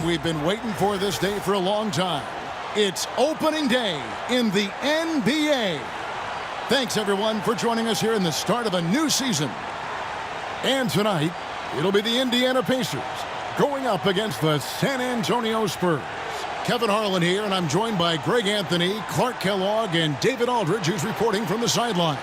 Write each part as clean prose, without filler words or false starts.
We've been waiting for this day for a long time. It's opening day in the NBA. Thanks, everyone, for joining us here in the start of a new season. And tonight, it'll be the Indiana Pacers going up against the San Antonio Spurs. Kevin Harlan here, and I'm joined by Greg Anthony, Clark Kellogg, and David Aldridge, who's reporting from the sidelines.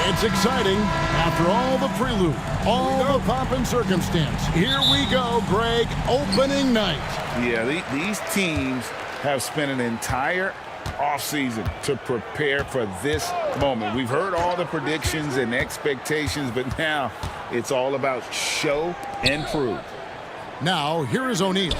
It's exciting after all the prelude, all the pomp and circumstance. Here we go, Greg, opening night. Yeah, these teams have spent an entire offseason to prepare for this moment. We've heard all the predictions and expectations, but now it's all about show and prove. Now, here is O'Neal.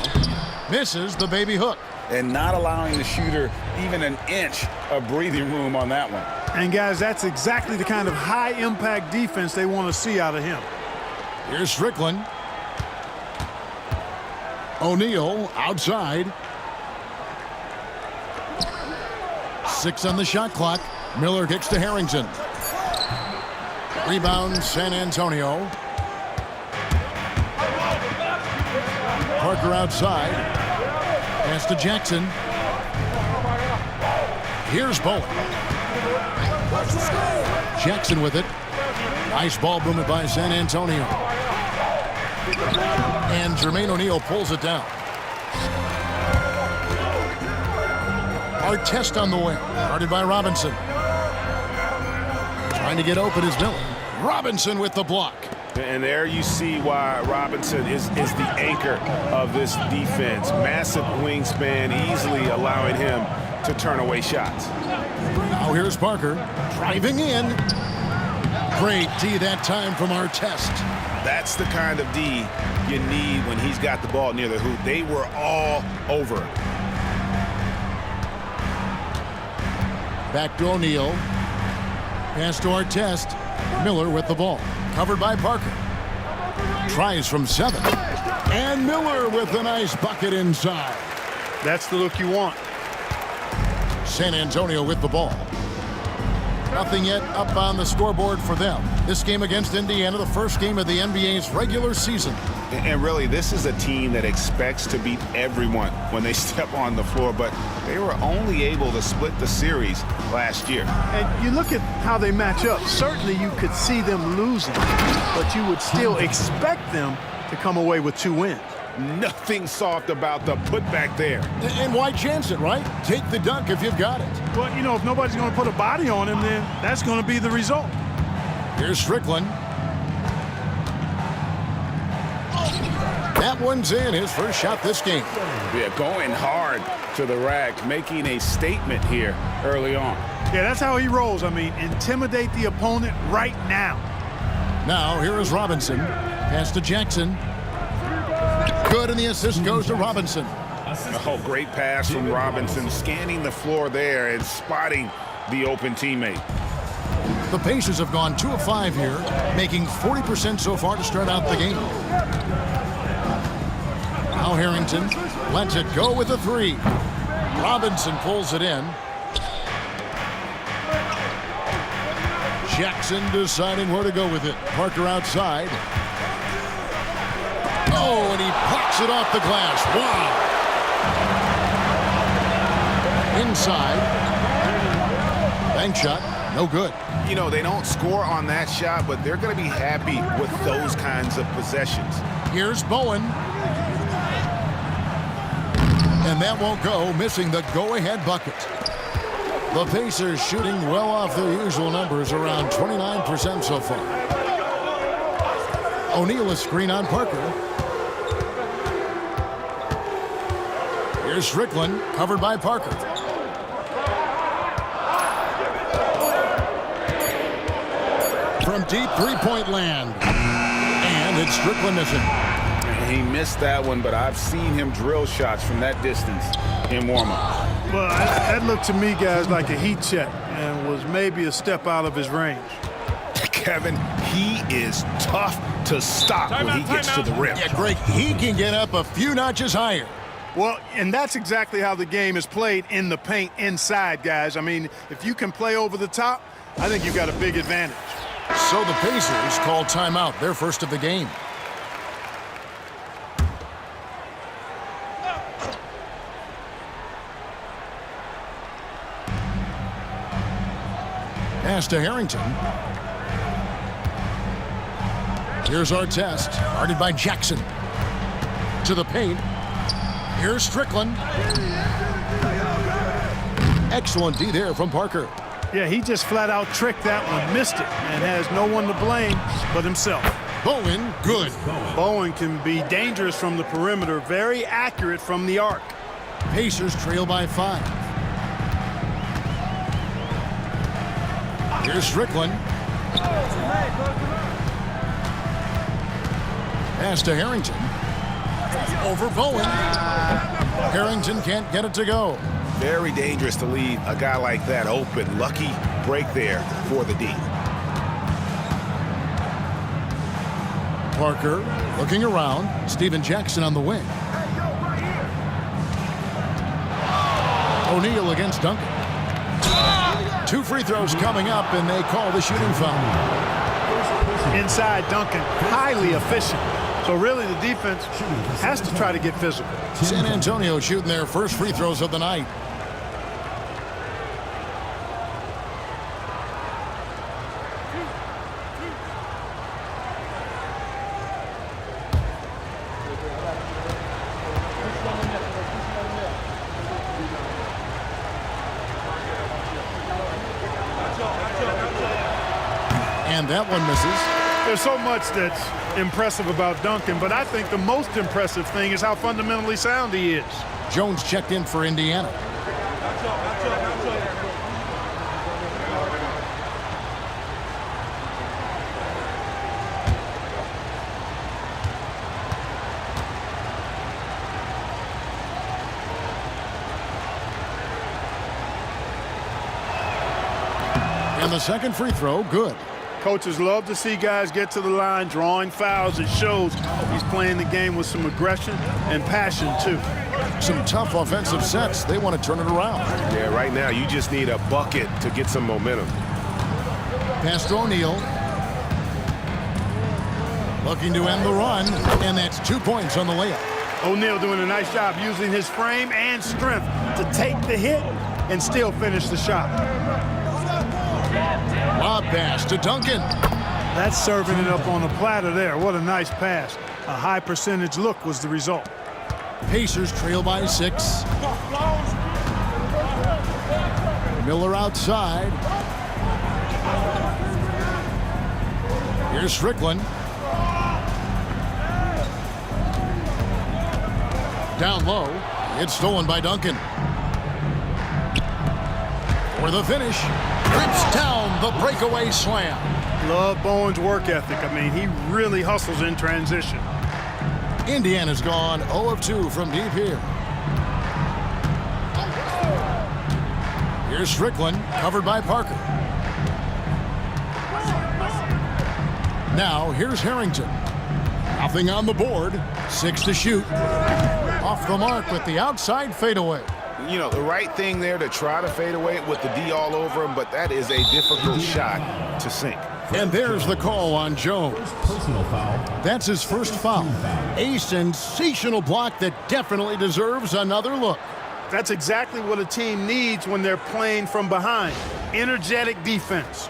Misses the baby hook. And not allowing the shooter even an inch of breathing room on that one. And, guys, that's exactly the kind of high-impact defense they want to see out of him. Here's Strickland. O'Neal outside. 6 on the shot clock. Miller kicks to Harrington. Rebound, San Antonio. Parker outside. Pass to Jackson. Here's Bowen. Jackson with it. Nice ball movement by San Antonio. And Jermaine O'Neal pulls it down. Our test on the way. Guarded by Robinson. Trying to get open is Miller. Robinson with the block. And there you see why Robinson is the anchor of this defense. Massive wingspan, easily allowing him to turn away shots. Now here's Parker driving in. Great D that time from our test. That's the kind of D you need when he's got the ball near the hoop. They were all over it. Back to O'Neal. Pass to our test. Miller with the ball. Covered by Parker. Tries from 7. And Miller with a nice bucket inside. That's the look you want. San Antonio with the ball. Nothing yet up on the scoreboard for them. This game against Indiana, the first game of the NBA's regular season. And really, this is a team that expects to beat everyone when they step on the floor, but they were only able to split the series last year. And you look at how they match up. Certainly you could see them losing, but you would still expect them to come away with 2 wins. Nothing soft about the putback there. And why chance it, right? Take the dunk if you've got it. Well, you know, if nobody's going to put a body on him, then that's going to be the result. Here's Strickland. That one's in, his first shot this game. Yeah, going hard to the rack, making a statement here early on. Yeah, that's how he rolls. I mean, intimidate the opponent right now. Now, here is Robinson. Pass to Jackson. Good, and the assist goes to Robinson. Oh, great pass from Robinson, scanning the floor there and spotting the open teammate. The Pacers have gone 2 of 5 here, making 40% so far to start out the game. Now Harrington lets it go with a 3. Robinson pulls it in. Jackson deciding where to go with it. Parker outside. Oh, and he plucks it off the glass. Wow. Inside. Bank shot. No good. You know, they don't score on that shot, but they're going to be happy with those kinds of possessions. Here's Bowen. And that won't go, missing the go-ahead bucket. The Pacers shooting well off their usual numbers, around 29% so far. O'Neal a screen on Parker. Here's Strickland, covered by Parker. From deep three-point land. And it's Strickland missing. He missed that one, but I've seen him drill shots from that distance in warm-up. Well, that looked to me, guys, like a heat check. And was maybe a step out of his range. Kevin, he is tough to stop when he gets to the rim. Yeah, Greg, he can get up a few notches higher. Well, and that's exactly how the game is played in the paint inside, guys. I mean, if you can play over the top, I think you've got a big advantage. So the Pacers call timeout, their first of the game. Pass to Harrington. Here's our test, guarded by Jackson. To the paint. Here's Strickland. Excellent D there from Parker. Yeah, he just flat out tricked that one, missed it, and has no one to blame but himself. Bowen, good. Bowen can be dangerous from the perimeter, very accurate from the arc. Pacers trail by 5. Here's Strickland. Pass to Harrington. Over Bowen. Harrington can't get it to go. Very dangerous to leave a guy like that open. Lucky break there for the D. Parker looking around. Steven Jackson on the wing. O'Neal against Duncan. 2 free throws coming up, and they call the shooting foul. Inside Duncan, highly efficient. So really the defense has to try to get physical. San Antonio shooting their first free throws of the night. And that one misses. There's so much that's impressive about Duncan, but I think the most impressive thing is how fundamentally sound he is. Jones checked in for Indiana. And the second free throw, good. Coaches love to see guys get to the line, drawing fouls. It shows he's playing the game with some aggression and passion, too. Some tough offensive sets. They want to turn it around. Yeah, right now you just need a bucket to get some momentum. Pass to O'Neal. Looking to end the run, and that's 2 points on the layup. O'Neal doing a nice job using his frame and strength to take the hit and still finish the shot. Lob pass to Duncan. That's serving it up on a platter there. What a nice pass. A high percentage look was the result. Pacers trail by 6. Miller outside. Here's Strickland. Down low. It's stolen by Duncan. For the finish. Rips down the breakaway slam. Love Bowen's work ethic. I mean, he really hustles in transition. Indiana's gone 0 of 2 from deep here. Here's Strickland, covered by Parker. Now, here's Harrington. Nothing on the board. 6 to shoot. Off the mark with the outside fadeaway. You know, the right thing there to try to fade away with the D all over him, but that is a difficult shot to sink. And there's the call on Jones. Personal foul. That's his first foul. A sensational block that definitely deserves another look. That's exactly what a team needs when they're playing from behind. Energetic defense.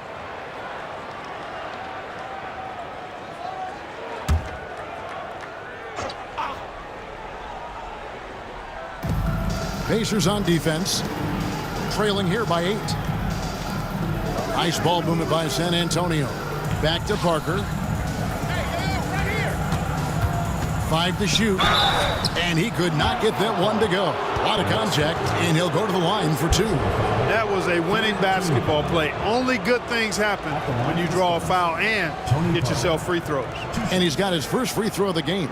Pacers on defense, trailing here by 8. Nice ball movement by San Antonio. Back to Parker. 5 to shoot, and he could not get that one to go. A lot of contact, and he'll go to the line for 2. That was a winning basketball play. Only good things happen when you draw a foul and get yourself free throws. And he's got his first free throw of the game.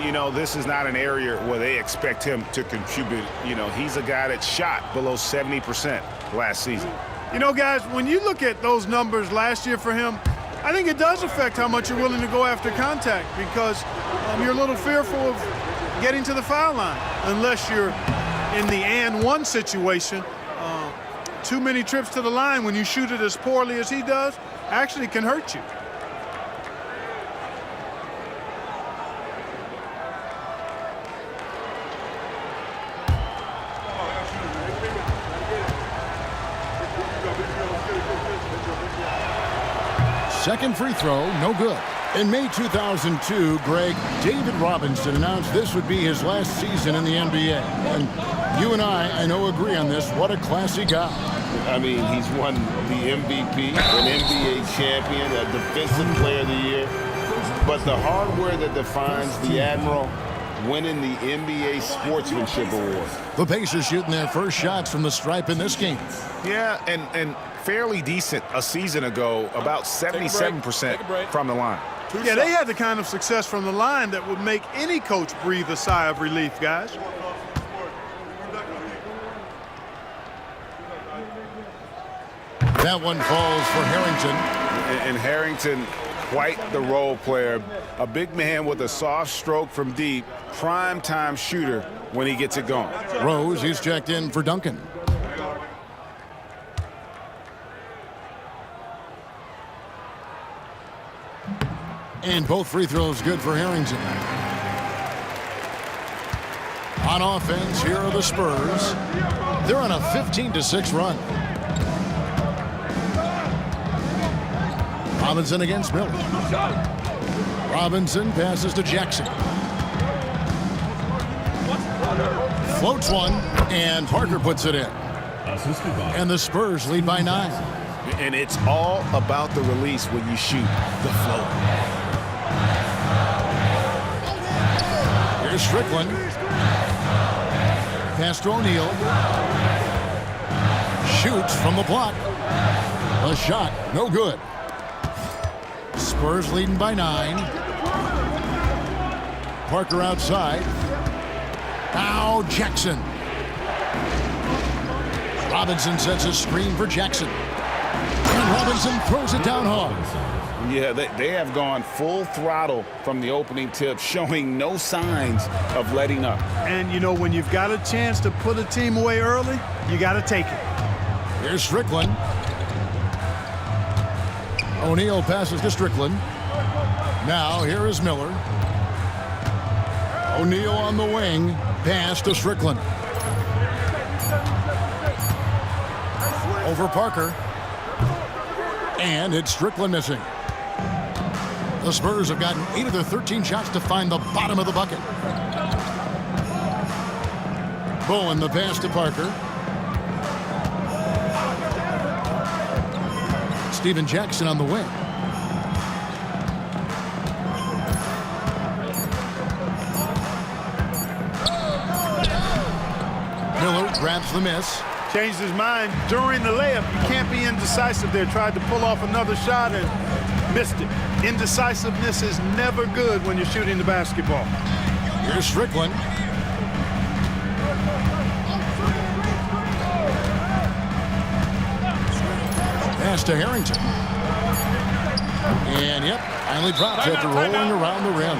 You know, this is not an area where they expect him to contribute. You know, he's a guy that shot below 70% last season. You know, guys, when you look at those numbers last year for him, I think it does affect how much you're willing to go after contact because you're a little fearful of getting to the foul line unless you're in the and one situation. Too many trips to the line when you shoot it as poorly as he does actually can hurt you. Second free throw, no good. In May 2002, Greg, David Robinson announced this would be his last season in the NBA. And you and I know, agree on this. What a classy guy. I mean, he's won the MVP, an NBA champion, a defensive player of the year. But the hardware that defines the Admiral, winning the NBA Sportsmanship Award. The Pacers shooting their first shots from the stripe in this game. Yeah, and fairly decent a season ago, about 77% from the line. Yeah, they had the kind of success from the line that would make any coach breathe a sigh of relief, guys. That one falls for Harrington. And Harrington, quite the role player. A big man with a soft stroke from deep, prime-time shooter when he gets it going. Rose, he's checked in for Duncan. And both free throws good for Harrington. On offense, here are the Spurs. They're on a 15-6 run. Robinson against Miller. Robinson passes to Jackson. Floats one, and Parker puts it in. And the Spurs lead by 9. And it's all about the release when you shoot the float. Here's Strickland. Pass to O'Neal. Shoots from the block. A shot, no good. Spurs leading by 9. Parker outside. Now Jackson. Robinson sets a screen for Jackson. And Robinson throws it down hard. Yeah, they have gone full throttle from the opening tip, showing no signs of letting up. And, you know, when you've got a chance to put a team away early, you got to take it. Here's Strickland. O'Neal passes to Strickland. Now here is Miller. O'Neal on the wing. Pass to Strickland. Over Parker. And it's Strickland missing. The Spurs have gotten 8 of their 13 shots to find the bottom of the bucket. Bowen the pass to Parker. Steven Jackson on the wing. Miller grabs the miss. Changed his mind during the layup. You can't be indecisive there. Tried to pull off another shot and missed it. Indecisiveness is never good when you're shooting the basketball. Here's Strickland. Pass to Harrington. And, yep, finally drops after rolling around the rim.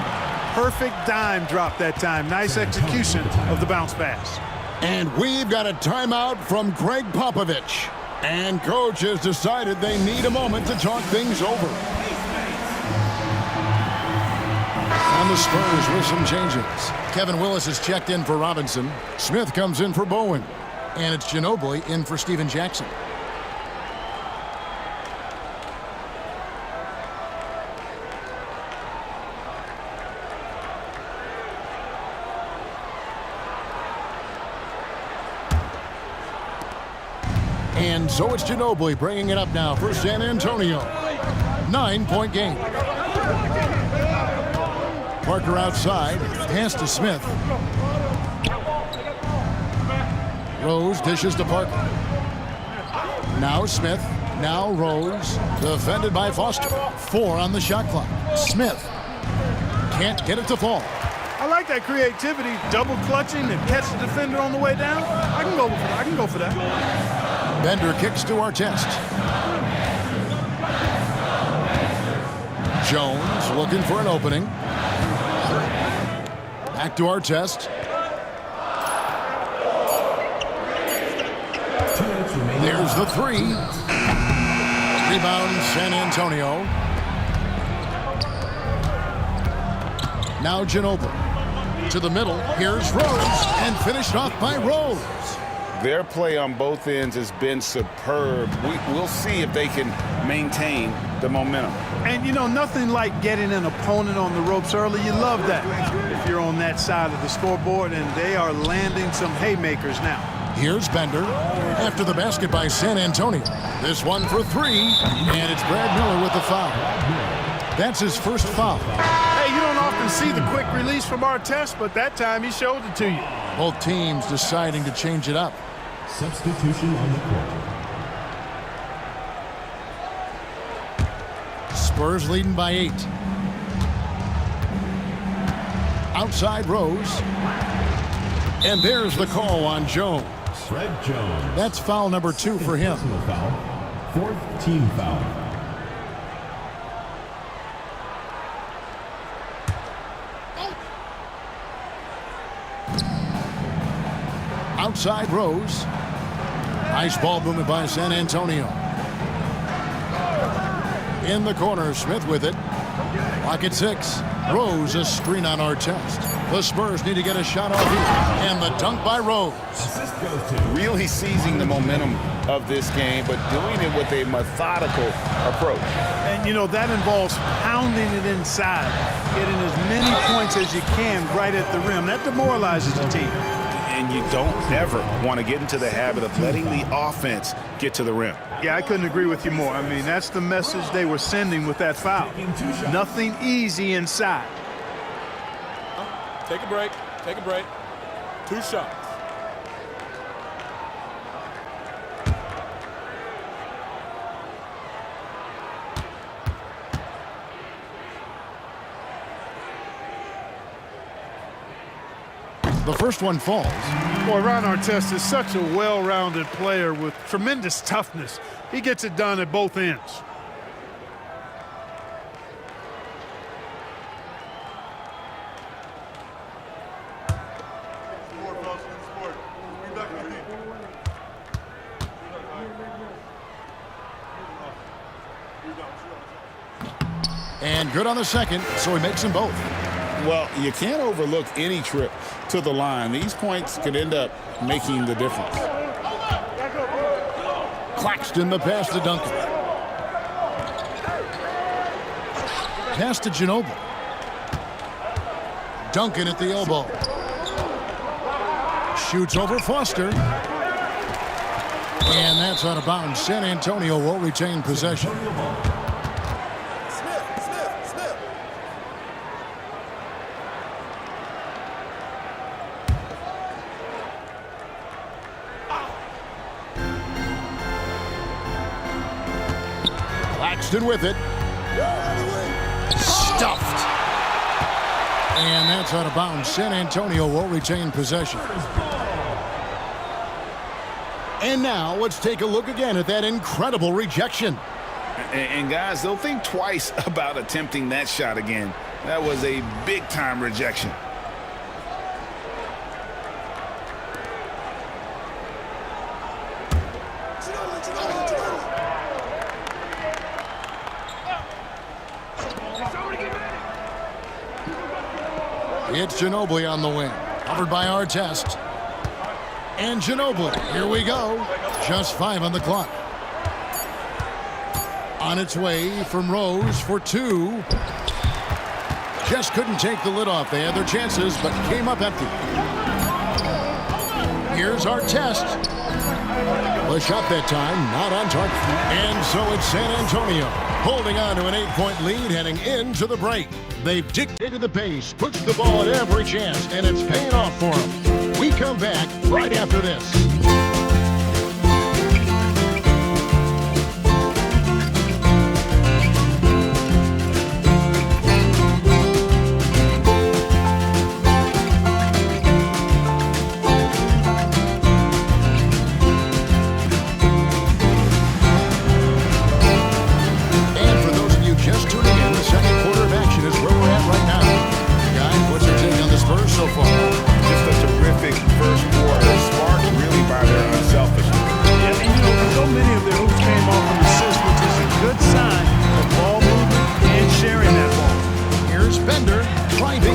Perfect dime drop that time. Nice execution of the bounce pass. And we've got a timeout from Greg Popovich. And coach has decided they need a moment to talk things over. And the Spurs with some changes. Kevin Willis is checked in for Robinson. Smith comes in for Bowen. And it's Ginobili in for Steven Jackson. And so it's Ginobili bringing it up now for San Antonio. 9-point game. Parker outside. Pass to Smith. Rose dishes to Parker. Now Smith. Now Rose. Defended by Foster. 4 on the shot clock. Smith can't get it to fall. I like that creativity. Double clutching and catch the defender on the way down. I can go for that. Bender kicks to Artest. Jones looking for an opening. Back to Artest. There's the three. Rebound San Antonio. Now Ginobili. To the middle. Here's Rose. And finished off by Rose. Their play on both ends has been superb. We'll see if they can maintain the momentum. And, you know, nothing like getting an opponent on the ropes early. You love that if you're on that side of the scoreboard, and they are landing some haymakers now. Here's Bender after the basket by San Antonio. This one for three, and it's Brad Miller with the foul. That's his first foul. Hey, you don't often see the quick release from Artest, but that time he showed it to you. Both teams deciding to change it up. Substitution on the court. Spurs leading by 8. Outside Rose. And there's the call on Jones. Fred Jones. That's foul number 2 for him. Personal foul. 4th team foul. Outside Rose. Nice ball movement by San Antonio. In the corner, Smith with it. Lock at 6. Rose, a screen on Artest. The Spurs need to get a shot off here. And the dunk by Rose. Really seizing the momentum of this game, but doing it with a methodical approach. And, you know, that involves pounding it inside, getting as many points as you can right at the rim. That demoralizes the team. And you don't ever want to get into the habit of letting the offense get to the rim. Yeah, I couldn't agree with you more. I mean, that's the message they were sending with that foul. Nothing easy inside. Take a break. Take a break. 2 shots. The first one falls. Boy, Ron Artest is such a well-rounded player with tremendous toughness. He gets it done at both ends. And good on the second, so he makes them both. Well, you can't overlook any trip to the line. These points could end up making the difference. Claxton the pass to Duncan. Pass to Ginobili. Duncan at the elbow. Shoots over Foster. And that's out of bounds. San Antonio will retain possession. Claxton with it. Stuffed. And that's out of bounds. San Antonio will retain possession. And now let's take a look again at that incredible rejection. And guys, they'll think twice about attempting that shot again. That was a big-time rejection. It's Ginobili on the wing. Covered by Artest. And Ginobili, here we go. Just 5 on the clock. On its way from Rose for 2. Just couldn't take the lid off. They had their chances, but came up empty. Here's Artest. The shot that time, not on target. And so it's San Antonio holding on to an 8-point lead heading into the break. They've dictated the pace, pushed the ball at every chance, and it's paying off for them. We come back right after this.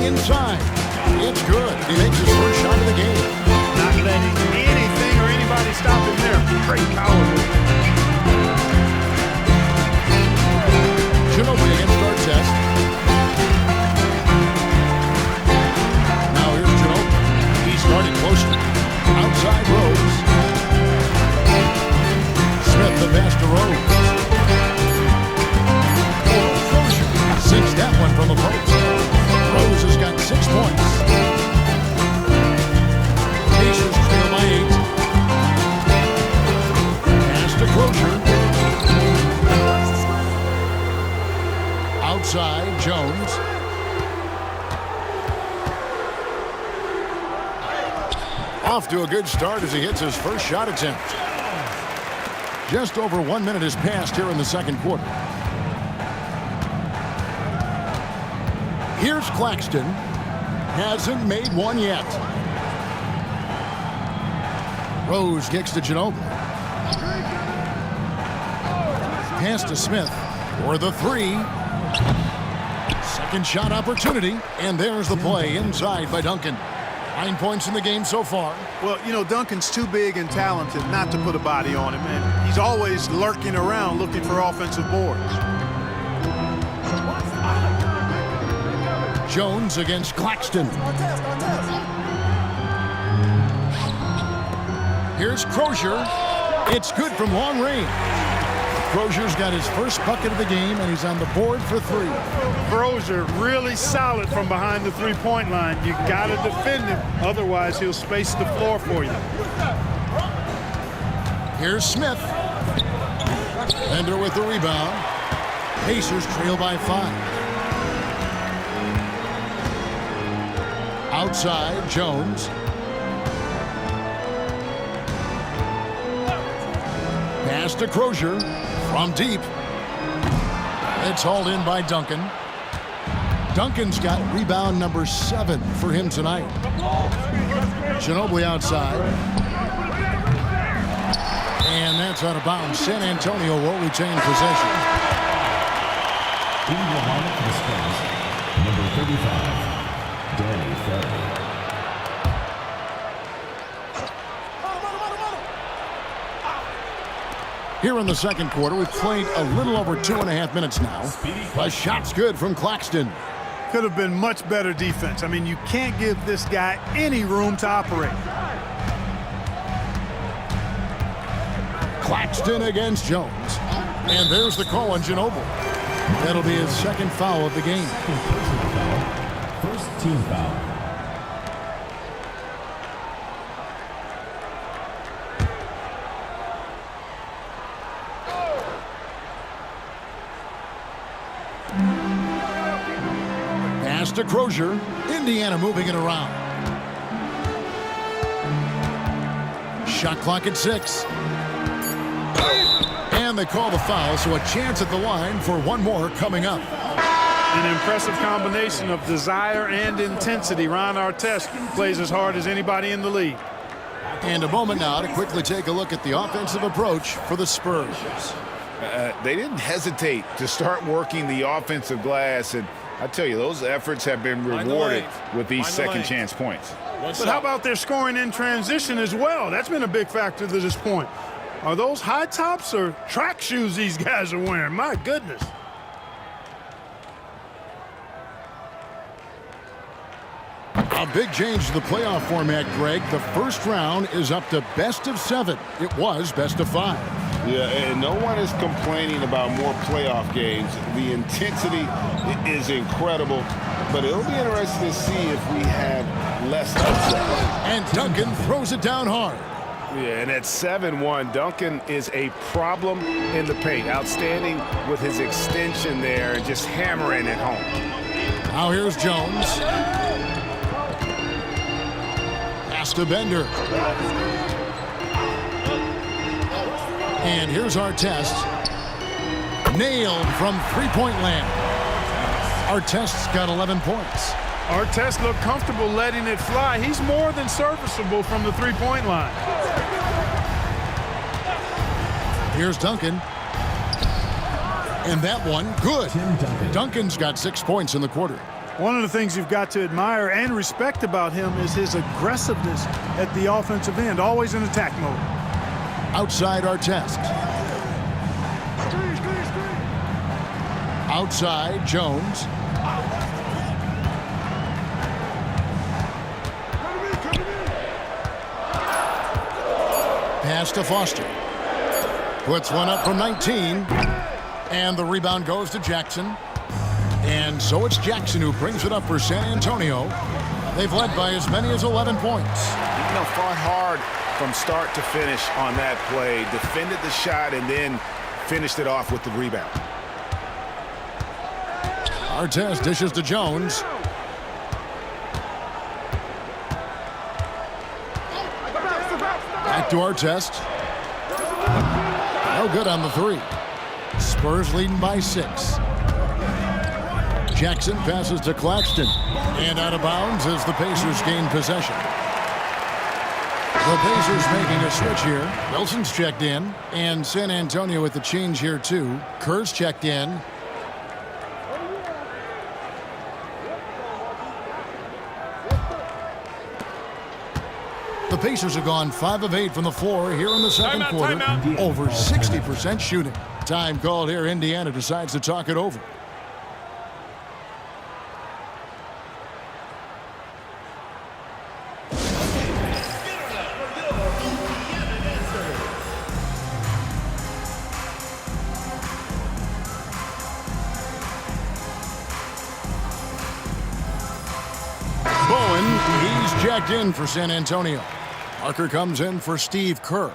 inside. It's good. He makes his first shot of the game. Not letting anything or anybody stop him there. Great power move. Ginobili against Artest. Now here's Ginobili. He started closely. Outside Rose. Smith the pass to Rose. Crozier sinks that one from the post. Rose has got 6 points. Pacers trail by 8. Pass to Crozier. Outside, Jones. Off to a good start as he hits his first shot attempt. Just over 1 minute has passed here in the second quarter. Here's Claxton. Hasn't made one yet. Rose kicks to Ginobili. Pass to Smith for the 3. Second shot opportunity, and there's the play inside by Duncan. 9 points in the game so far. Well, you know, Duncan's too big and talented not to put a body on him, and he's always lurking around looking for offensive boards. Jones against Claxton. Here's Crozier. It's good from long range. Crozier's got his first bucket of the game, and he's on the board for 3. Crozier really solid from behind the three-point line. You got to defend him, otherwise he'll space the floor for you. Here's Smith. Bender with the rebound. Pacers trail by 5. Outside, Jones. Pass to Crozier from deep. It's hauled in by Duncan. Duncan's got rebound number 7 for him tonight. Ginobili outside. And that's out of bounds. San Antonio will retain possession. In the line for the Spurs, number 35, Danny Ferry. Here in the second quarter, we've played a little over 2.5 minutes now. A shot's good from Claxton. Could have been much better defense. I mean, you can't give this guy any room to operate. Claxton against Jones. And there's the call on Ginobili. That'll be his second foul of the game. First team foul. Pass to Crozier. Indiana moving it around. Shot clock at 6. And they call the foul, so a chance at the line for one more coming up. An impressive combination of desire and intensity. Ron Artest plays as hard as anybody in the league. And a moment now to quickly take a look at the offensive approach for the Spurs. They didn't hesitate to start working the offensive glass, and I tell you, those efforts have been rewarded with these second chance points. But how about their scoring in transition as well? That's been a big factor to this point. Are those high tops or track shoes these guys are wearing? My goodness. A big change to the playoff format, Greg. The first round is up to best of 7. It was best of 5. Yeah, and no one is complaining about more playoff games. The intensity is incredible, but it'll be interesting to see if we have less upset. And Duncan throws it down hard. Yeah, and at 7-1, Duncan is a problem in the paint. Outstanding with his extension there, just hammering it home. Now here's Jones. Pass to Bender. And here's Artest. Nailed from three-point land. Artest's got 11 points. Artest looked comfortable letting it fly. He's more than serviceable from the three-point line. Here's Duncan. And that one, good. Duncan's got 6 points in the quarter. One of the things you've got to admire and respect about him is his aggressiveness at the offensive end, always in attack mode. Outside Artest. Outside Jones. Pass to Foster. Puts one up from 19. And the rebound goes to Jackson. And so it's Jackson who brings it up for San Antonio. They've led by as many as 11 points. You know, fought hard from start to finish on that play. Defended the shot and then finished it off with the rebound. Artest dishes to Jones. Back to Artest. No good on the three. Spurs leading by 6. Jackson passes to Claxton. And out of bounds as the Pacers gain possession. The Pacers making a switch here. Wilson's checked in. And San Antonio with the change here too. Kerr's checked in. The Pacers have gone 5 of 8 from the floor here in the second quarter. Over 60% shooting. Time called here. Indiana decides to talk it over. Bowen, he's checked in for San Antonio. Parker comes in for Steve Kerr.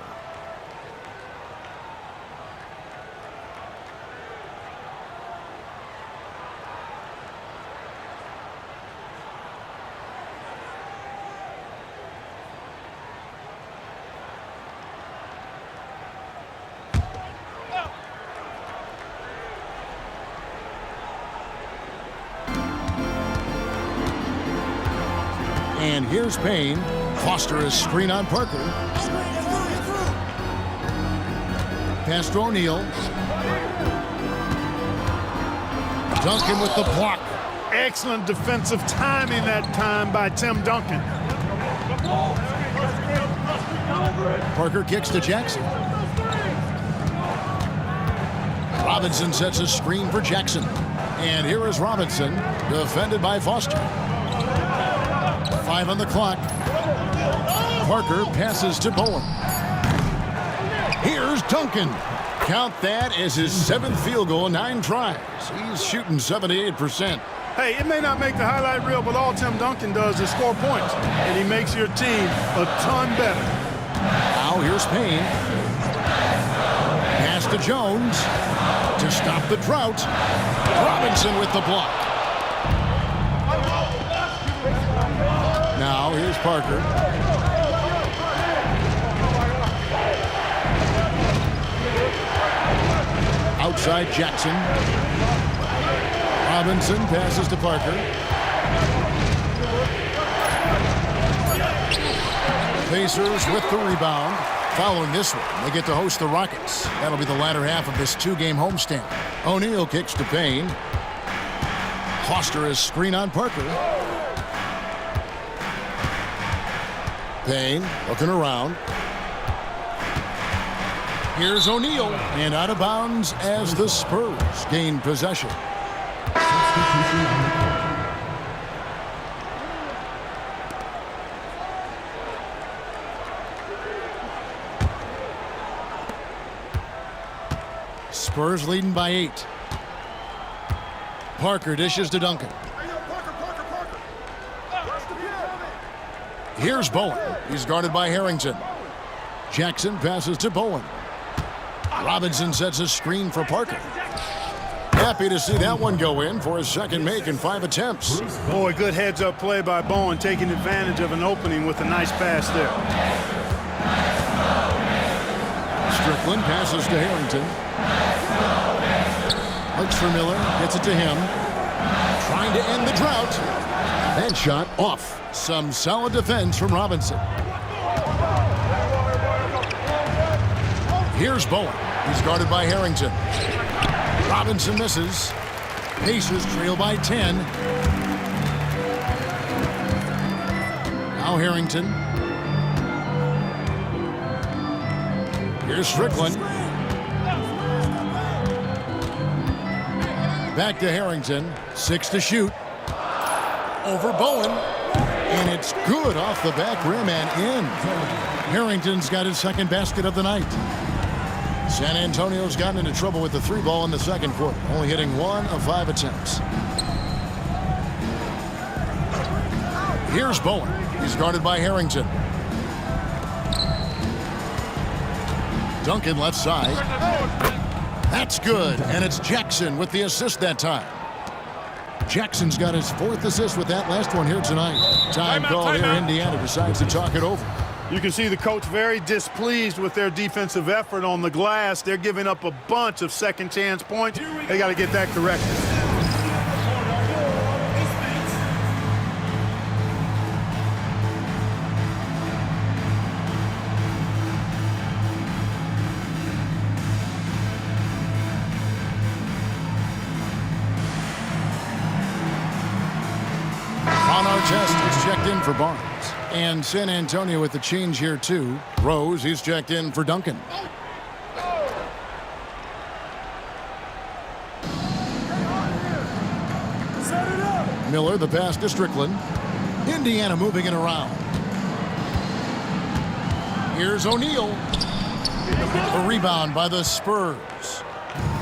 And here's Payne. Foster is screen on Parker. Pass to O'Neal. Duncan with the block. Excellent defensive timing that time by Tim Duncan. Parker kicks to Jackson. Robinson sets a screen for Jackson. And here is Robinson, defended by Foster. 5 on the clock. Parker passes to Bowen. Here's Duncan. Count that as his 7th field goal, 9 tries. He's shooting 78%. Hey, it may not make the highlight reel, but all Tim Duncan does is score points. And he makes your team a ton better. Now here's Payne. Pass to Jones. To stop the drought. Robinson with the block. Now here's Parker. Outside Jackson. Robinson passes to Parker. Pacers with the rebound. Following this one, they get to host the Rockets. That'll be the latter half of this 2-game homestand. O'Neal kicks to Payne. Foster is screen on Parker. Payne looking around. Here's O'Neal, and out of bounds as the Spurs gain possession. Spurs leading by 8. Parker dishes to Duncan. Here's Bowen. He's guarded by Harrington. Jackson passes to Bowen. Robinson sets a screen for Parker. Happy to see that one go in for his second make in 5 attempts. Boy, good heads-up play by Bowen, taking advantage of an opening with a nice pass there. Strickland passes to Harrington. Looks for Miller, gets it to him. Trying to end the drought. That shot off. Some solid defense from Robinson. Here's Bowen. He's guarded by Harrington. Robinson misses. Pacers trail by 10. Now Harrington. Here's Strickland. Back to Harrington. 6 to shoot. Over Bowen. And it's good off the back rim and in. Harrington's got his second basket of the night. San Antonio's gotten into trouble with the 3 ball in the second quarter, only hitting 1 of 5 attempts. Here's Bowen. He's guarded by Harrington. Duncan left side. That's good, and it's Jackson with the assist that time. Jackson's got his 4th assist with that last one here tonight. Time call here. Indiana decides to talk it over. You can see the coach very displeased with their defensive effort on the glass. They're giving up a bunch of second chance points. They got to get that corrected. Artest is checked in for Barnes. And San Antonio with the change here, too. Rose, he's checked in for Duncan. Miller, the pass to Strickland. Indiana moving it around. Here's O'Neal. A rebound by the Spurs.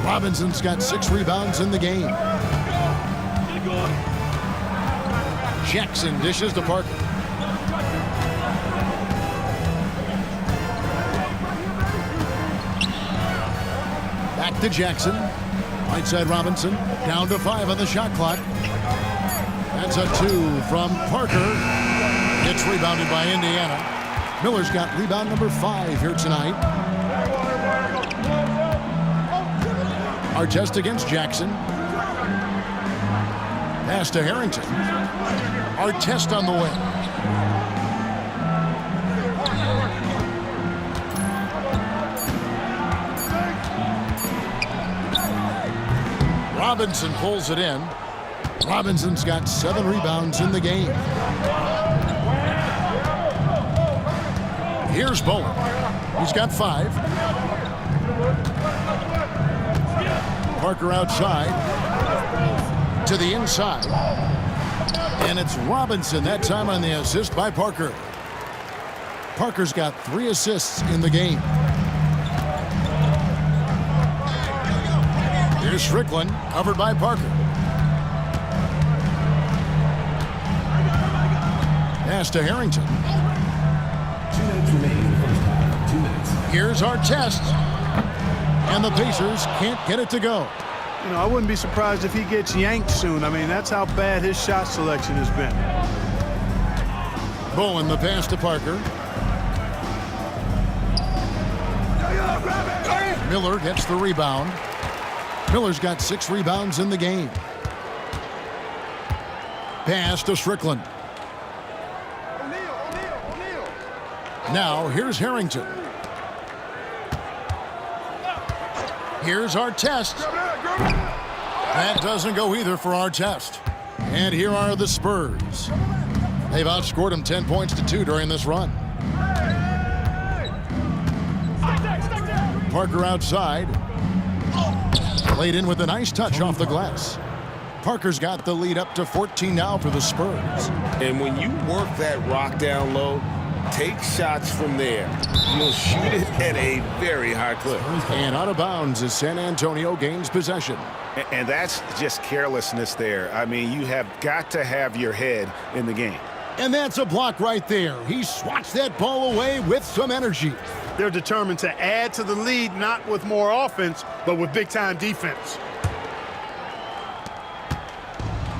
Robinson's got 6 rebounds in the game. Jackson dishes to Parker. Back to Jackson. Right side Robinson. Down to 5 on the shot clock. That's a 2 from Parker. It's rebounded by Indiana. Miller's got rebound number 5 here tonight. Artest against Jackson. Pass to Harrington. Artest on the wing. Robinson pulls it in. Robinson's got 7 rebounds in the game. Here's Bowen. He's got 5. Parker outside. To the inside. And it's Robinson that time on the assist by Parker. Parker's got 3 assists in the game. Here's Strickland, covered by Parker. Pass to Harrington. 2 minutes remaining in the first half. 2 minutes. Here's Artest. And the Pacers can't get it to go. You know, I wouldn't be surprised if he gets yanked soon. I mean, that's how bad his shot selection has been. Bowen, the pass to Parker. Miller gets the rebound. Miller's got 6 rebounds in the game. Pass to Strickland. Now, here's Harrington. Here's Artest. That doesn't go either for Artest. And here are the Spurs. They've outscored them 10 points to 2 during this run. Parker outside. Played in with a nice touch off the glass. Parker's got the lead up to 14 now for the Spurs. And when you work that rock down low, take shots from there. You'll shoot it at a very high clip. And out of bounds as San Antonio gains possession. And that's just carelessness there. I mean, you have got to have your head in the game. And that's a block right there. He swats that ball away with some energy. They're determined to add to the lead, not with more offense, but with big-time defense.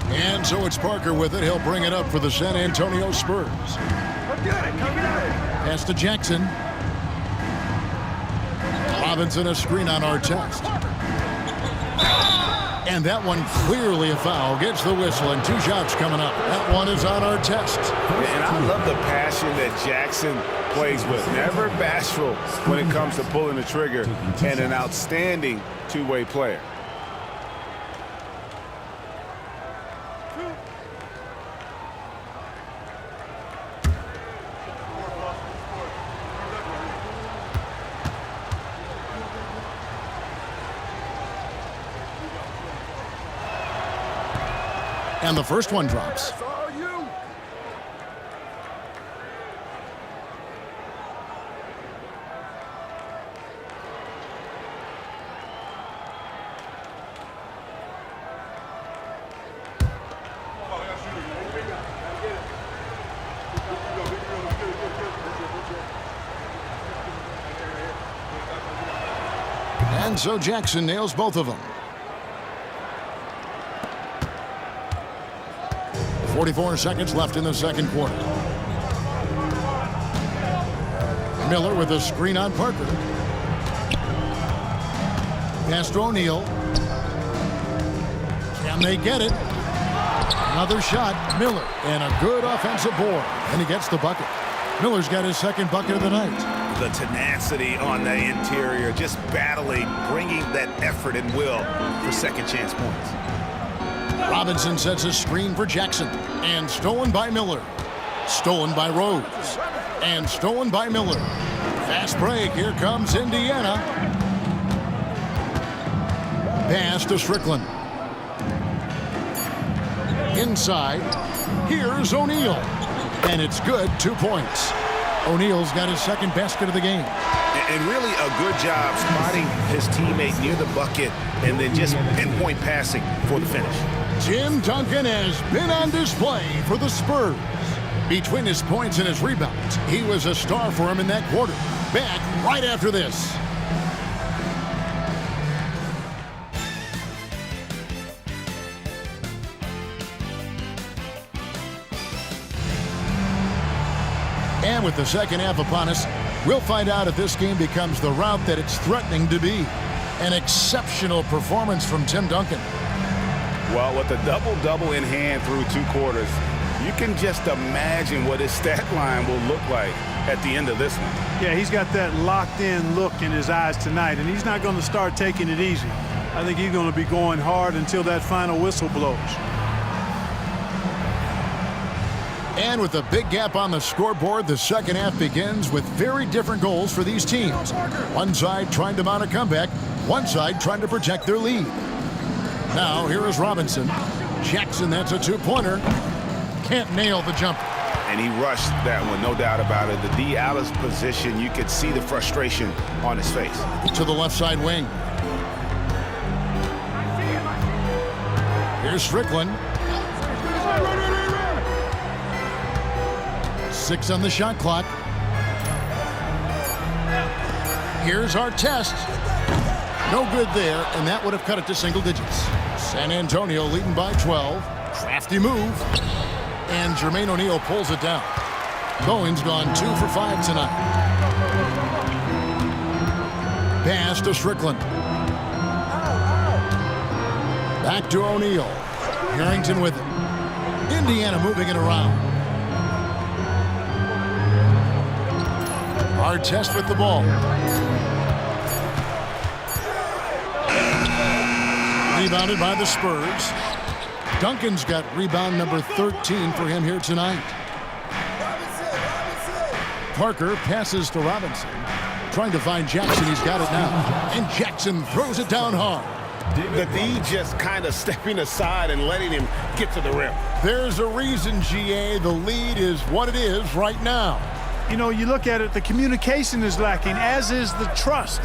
And so it's Parker with it. He'll bring it up for the San Antonio Spurs. Pass to Jackson. Robinson a screen on Artest. And that one clearly a foul. Gets the whistle and 2 shots coming up. That one is on Artest. And I love the passion that Jackson plays with. Never bashful when it comes to pulling the trigger, and an outstanding two-way player. And the first one drops. And so Jackson nails both of them. 44 seconds left in the second quarter. Miller with a screen on Parker. Pass to O'Neal. Can they get it? Another shot. Miller. And a good offensive board. And he gets the bucket. Miller's got his second bucket of the night. The tenacity on the interior, just battling, bringing that effort and will for second chance points. Robinson sets a screen for Jackson. And stolen by Miller. Stolen by Rose. And stolen by Miller. Fast break. Here comes Indiana. Pass to Strickland. Inside. Here's O'Neal. And it's good. 2 points. O'Neal's got his second basket of the game. And really a good job spotting his teammate near the bucket and then just pinpoint passing for the finish. Tim Duncan has been on display for the Spurs. Between his points and his rebounds, he was a star for him in that quarter. Back right after this. And with the second half upon us, we'll find out if this game becomes the route that it's threatening to be. An exceptional performance from Tim Duncan. Well, with a double-double in hand through 2 quarters, you can just imagine what his stat line will look like at the end of this one. Yeah, he's got that locked-in look in his eyes tonight, and he's not going to start taking it easy. I think he's going to be going hard until that final whistle blows. And with a big gap on the scoreboard, the second half begins with very different goals for these teams. One side trying to mount a comeback, one side trying to protect their lead. Now, here is Robinson. Jackson, that's a 2-pointer. Can't nail the jumper. And he rushed that one, no doubt about it. The D. Alice position, you could see the frustration on his face. To the left side wing. Here's Strickland. 6 on the shot clock. Here's our test. No good there, and that would have cut it to single digits. San Antonio leading by 12. Crafty move. And Jermaine O'Neal pulls it down. Bowen's gone 2 for 5 tonight. Pass to Strickland. Back to O'Neal. Harrington with it. Indiana moving it around. Artest with the ball. Rebounded by the Spurs. Duncan's got rebound number 13 for him here tonight. Parker passes to Robinson. Trying to find Jackson. He's got it now. And Jackson throws it down hard. The D just kind of stepping aside and letting him get to the rim. There's a reason, GA. The lead is what it is right now. You know, you look at it, the communication is lacking, as is the trust.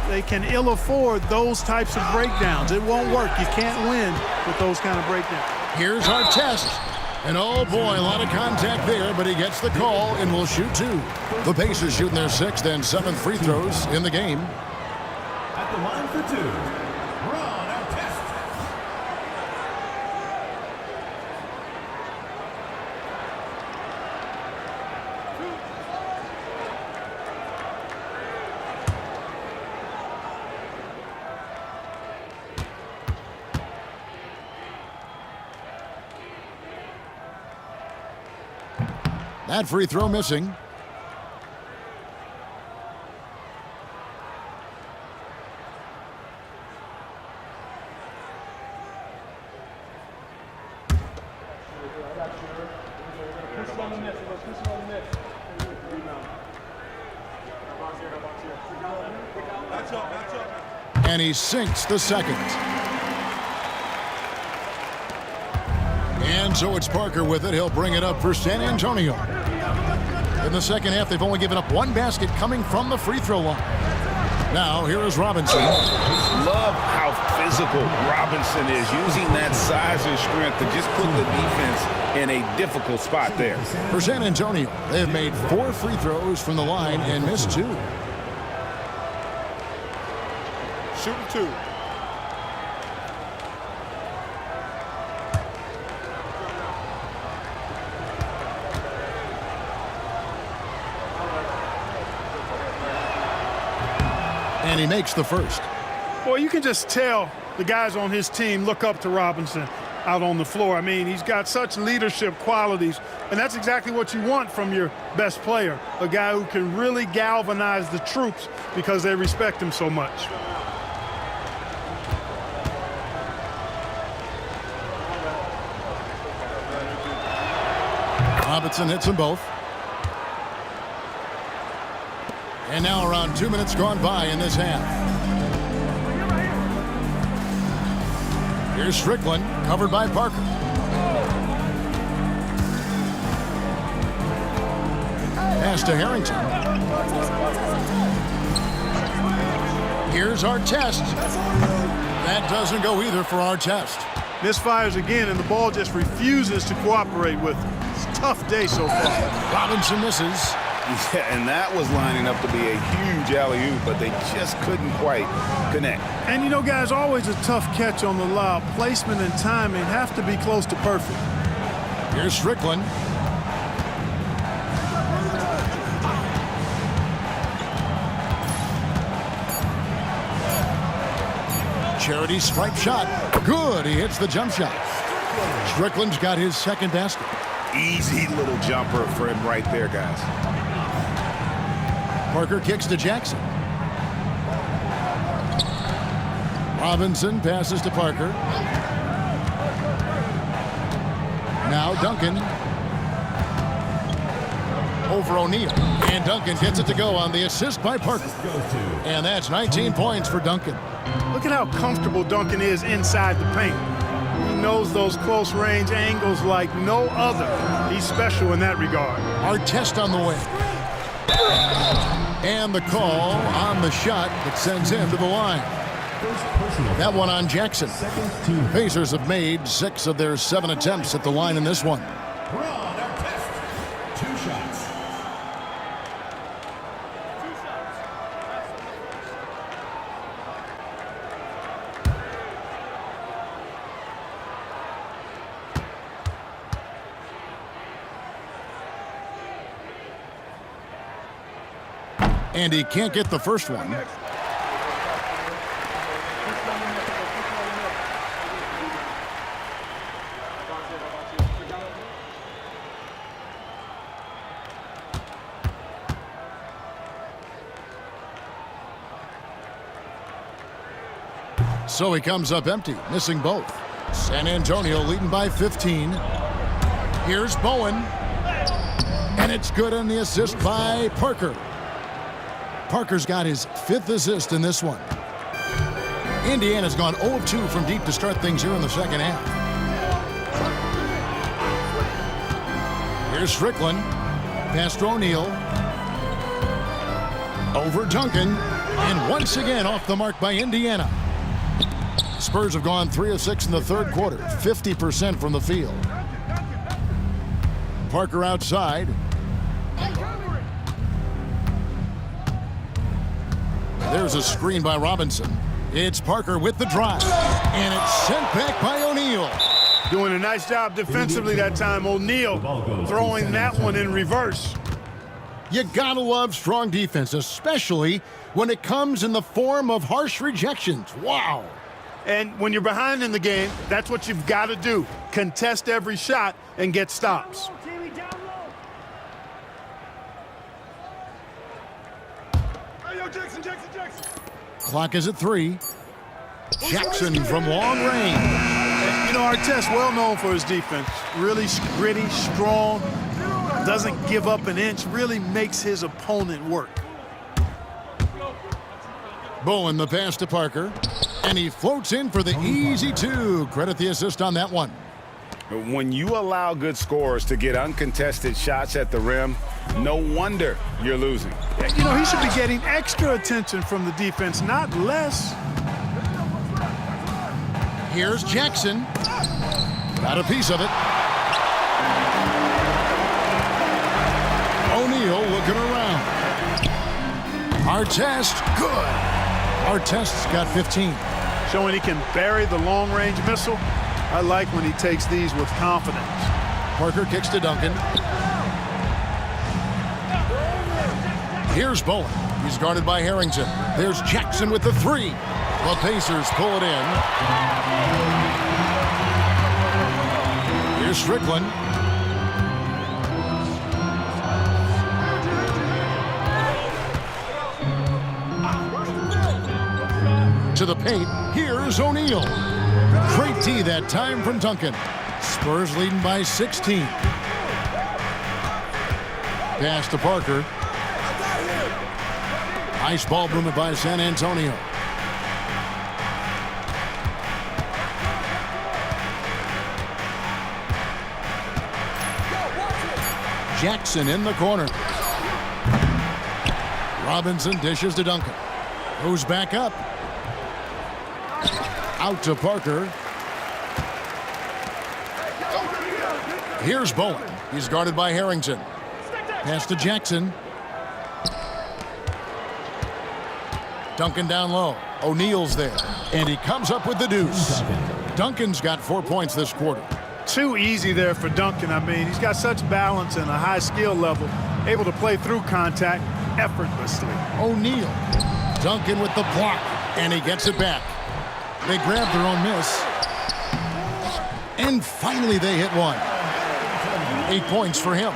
They can ill afford those types of breakdowns. It won't work. You can't win with those kind of breakdowns. Here's our test. And oh boy, a lot of contact there, but he gets the call and will shoot 2. The Pacers shooting their 6th and 7th free throws in the game. At the line for 2, Ron Artest. That free throw missing. And he sinks the second. And so it's Parker with it. He'll bring it up for San Antonio. In the second half, they've only given up one basket coming from the free throw line. Now, here is Robinson. Love how physical Robinson is, using that size and strength to just put the defense in a difficult spot there. For San Antonio, they have made 4 free throws from the line and missed 2. Shooting 2. And he makes the first. Boy, you can just tell the guys on his team look up to Robinson out on the floor. I mean, he's got such leadership qualities, and that's exactly what you want from your best player, a guy who can really galvanize the troops because they respect him so much. Robinson hits them both. And now around 2 minutes gone by in this half. Here's Strickland, covered by Parker. Pass to Harrington. Here's Artest. That doesn't go either for Artest. Misfires again, and the ball just refuses to cooperate with him. It's a tough day so far. Robinson misses. Yeah, and that was lining up to be a huge alley-oop, but they just couldn't quite connect. And, you know, guys, always a tough catch on the lob. Placement and timing have to be close to perfect. Here's Strickland. Charity stripe shot. Good. He hits the jump shot. Strickland's got his second basket. Easy little jumper for him right there, guys. Parker kicks to Jackson. Robinson passes to Parker. Now Duncan. Over O'Neal. And Duncan gets it to go on the assist by Parker. And that's 19 points for Duncan. Look at how comfortable Duncan is inside the paint. He knows those close range angles like no other. He's special in that regard. Artest on the way. And the call on the shot that sends him to the line. That one on Jackson. Pacers have made 6 of their 7 attempts at the line in this one. And he can't get the first one. So he comes up empty, missing both. San Antonio leading by 15. Here's Bowen. And it's good on the assist by Parker. Parker's got his 5th assist in this one. Indiana's gone 0 of 2 from deep to start things here in the second half. Here's Strickland. Pass to O'Neal. Over Duncan. And once again off the mark by Indiana. Spurs have gone 3 of 6 in the third quarter. 50% from the field. Parker outside. There's a screen by Robinson. It's Parker with the drive. And it's sent back by O'Neal. Doing a nice job defensively that time. O'Neal throwing that one in reverse. You gotta love strong defense, especially when it comes in the form of harsh rejections. Wow. And when you're behind in the game, that's what you've got to do. Contest every shot and get stops. Clock is at 3. Jackson from long range. You know, Artest, well known for his defense. Really gritty, strong, doesn't give up an inch, really makes his opponent work. Bowen the pass to Parker. And he floats in for the easy 2. Credit the assist on that one. When you allow good scorers to get uncontested shots at the rim, no wonder you're losing. You know, he should be getting extra attention from the defense, not less. Here's Jackson. Got a piece of it. O'Neal looking around. Artest, good. Artest's got 15. Showing he can bury the long-range missile. I like when he takes these with confidence. Parker kicks to Duncan. Here's Bowen. He's guarded by Harrington. There's Jackson with the three. The Pacers pull it in. Here's Strickland. To the paint. Here's O'Neal. Great D that time from Duncan. Spurs leading by 16. Pass to Parker. Nice ball movement by San Antonio. Jackson in the corner. Robinson dishes to Duncan. Goes back up. Out to Parker. Here's Bowen. He's guarded by Harrington. Pass to Jackson. Duncan down low. O'Neal's there. And he comes up with the deuce. Duncan's got 4 points this quarter. Too easy there for Duncan. I mean, he's got such balance and a high skill level, able to play through contact effortlessly. O'Neal. Duncan with the block. And he gets it back. They grab their own miss. And finally they hit one. 8 points for him.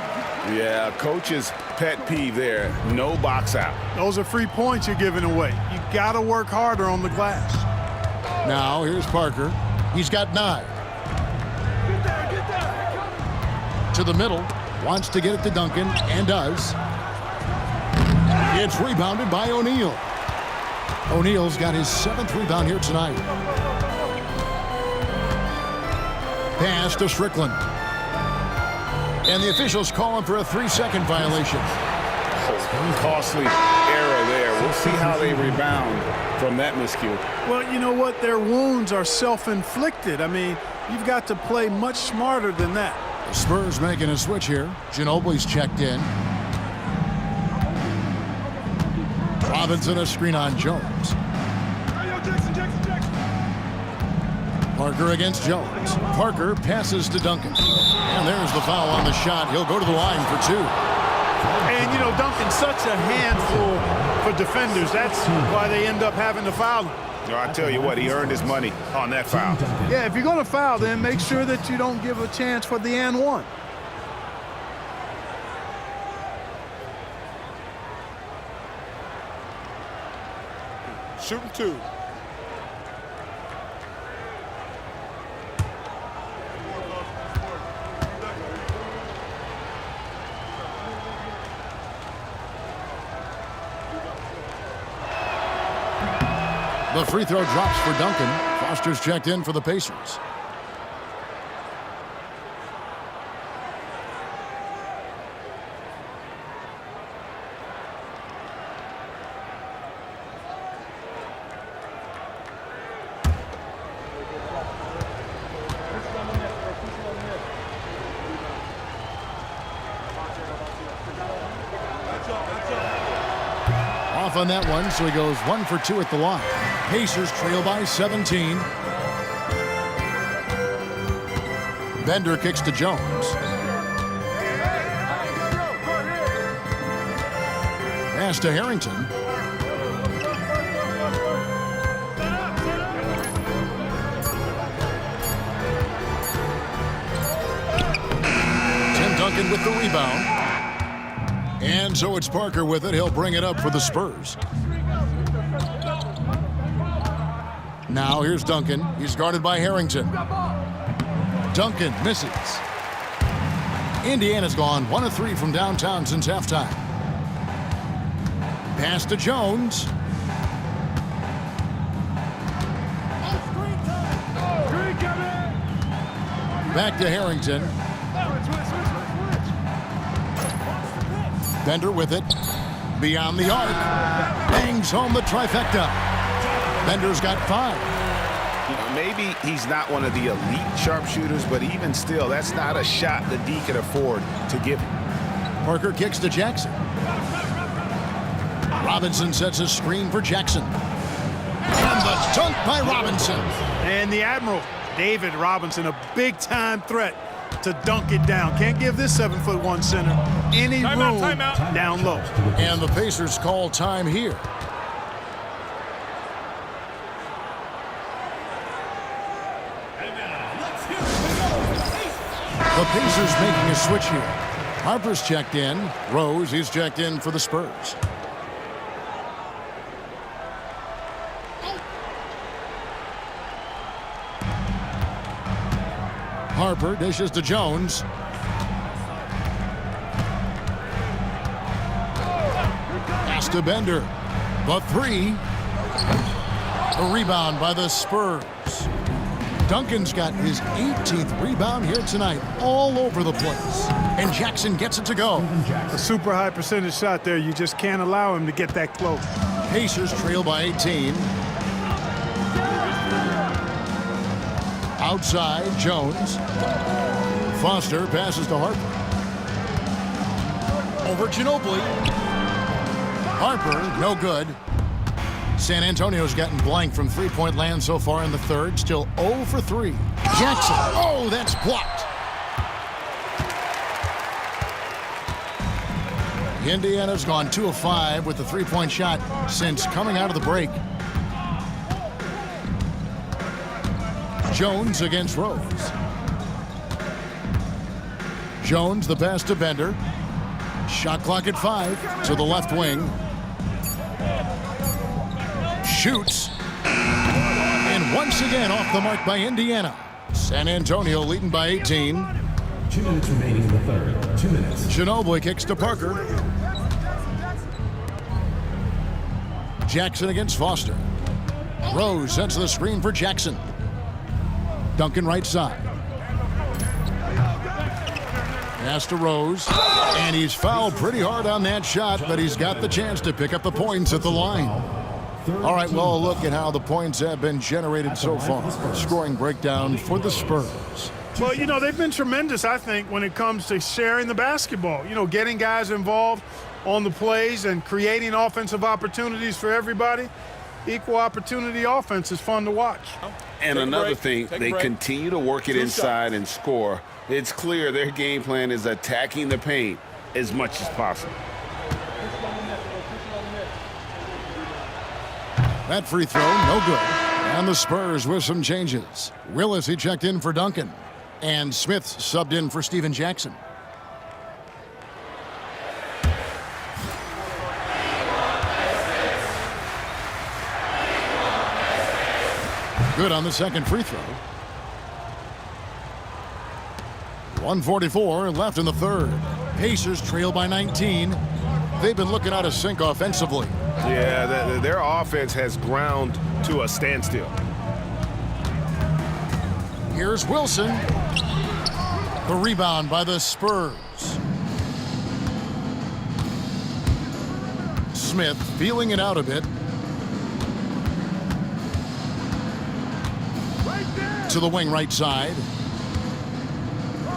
Yeah, coach's pet peeve there. No box out. Those are free points you're giving away. You got to work harder on the glass. Now here's Parker. He's got 9. To the middle. Wants to get it to Duncan and does. It's rebounded by O'Neal. O'Neal's got his 7th rebound here tonight. Pass to Strickland. And the officials calling for a 3-second violation. Costly error there. We'll see how they rebound from that miscue. Well, you know what? Their wounds are self-inflicted. I mean, you've got to play much smarter than that. The Spurs making a switch here. Ginobili's checked in. Robinson a screen on Jones. Parker against Jones. Parker passes to Duncan. And there's the foul on the shot. He'll go to the line for 2. And, you know, Duncan's such a handful for defenders. That's why they end up having to foul him. I tell you what, he earned his money on that foul. Yeah, if you're going to foul, then make sure that you don't give a chance for the and one. Shooting 2. The free throw drops for Duncan. Foster's checked in for the Pacers. Off on that one, so he goes 1 for 2 at the line. Pacers trail by 17. Bender kicks to Jones. Pass to Harrington. Tim Duncan with the rebound. And so it's Parker with it. He'll bring it up for the Spurs. Now here's Duncan. He's guarded by Harrington. Duncan misses. Indiana's gone 1 of 3 from downtown since halftime. Pass to Jones. Back to Harrington. Bender with it. Beyond the arc. Bangs home the trifecta. Bender's got 5. You know, maybe he's not one of the elite sharpshooters, but even still, that's not a shot that D can afford to give him. Parker kicks to Jackson. Robinson sets a screen for Jackson. And the dunk by Robinson. And the Admiral, David Robinson, a big-time threat to dunk it down. Can't give this 7'1" center any room down low. And the Pacers call time here. The Pacers making a switch here. Harper's checked in. Rose, he's checked in for the Spurs. Harper dishes to Jones. Pass to Bender. The 3. A rebound by the Spurs. Duncan's got his 18th rebound here tonight, all over the place. And Jackson gets it to go. A super high percentage shot there. You just can't allow him to get that close. Pacers trail by 18. Outside, Jones. Foster passes to Harper. Over Ginobili. Harper, no good. San Antonio's gotten blank from three-point land so far in the third. Still 0 for 3. Jackson. Oh, that's blocked. Indiana's gone 2 of 5 with the three-point shot since coming out of the break. Jones against Rose. Jones, the pass to Bender. Shot clock at 5 to the left wing. Shoots. And once again off the mark by Indiana. San Antonio leading by 18. 2 minutes remaining in the third. 2 minutes. Ginobili kicks to Parker. Jackson against Foster. Rose sets the screen for Jackson. Duncan right side. Pass to Rose. And he's fouled pretty hard on that shot, but he's got the chance to pick up the points at the line. All right, well, look at how the points have been generated so far. Scoring breakdown for the Spurs. Well, you know, they've been tremendous, I think, when it comes to sharing the basketball. You know, getting guys involved on the plays and creating offensive opportunities for everybody. Equal opportunity offense is fun to watch. And another thing, they continue to work it inside and score. It's clear their game plan is attacking the paint as much as possible. That free throw, no good. And the Spurs with some changes. Willis, he checked in for Duncan. And Smith subbed in for Steven Jackson. Good on the second free throw. 1:44 left in the third. Pacers trail by 19. They've been looking out of sync offensively. Yeah, their offense has ground to a standstill. Here's Wilson. The rebound by the Spurs. Smith feeling it out a bit. To the wing right side.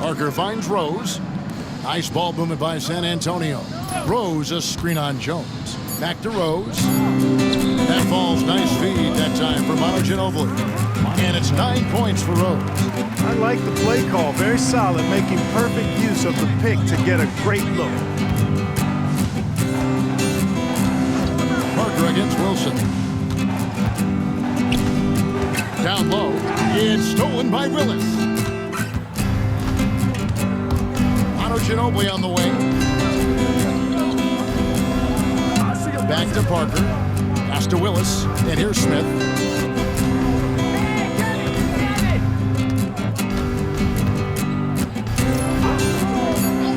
Parker finds Rose. Nice ball movement by San Antonio. Rose, a screen on Jones. Back to Rose. That falls. Nice feed that time for Ginobili. And it's 9 points for Rose. I like the play call. Very solid, making perfect use of the pick to get a great look. Parker against Wilson. Down low. It's stolen by Willis. Ginobili on the wing. Back to Parker. Pass to Willis. And here's Smith.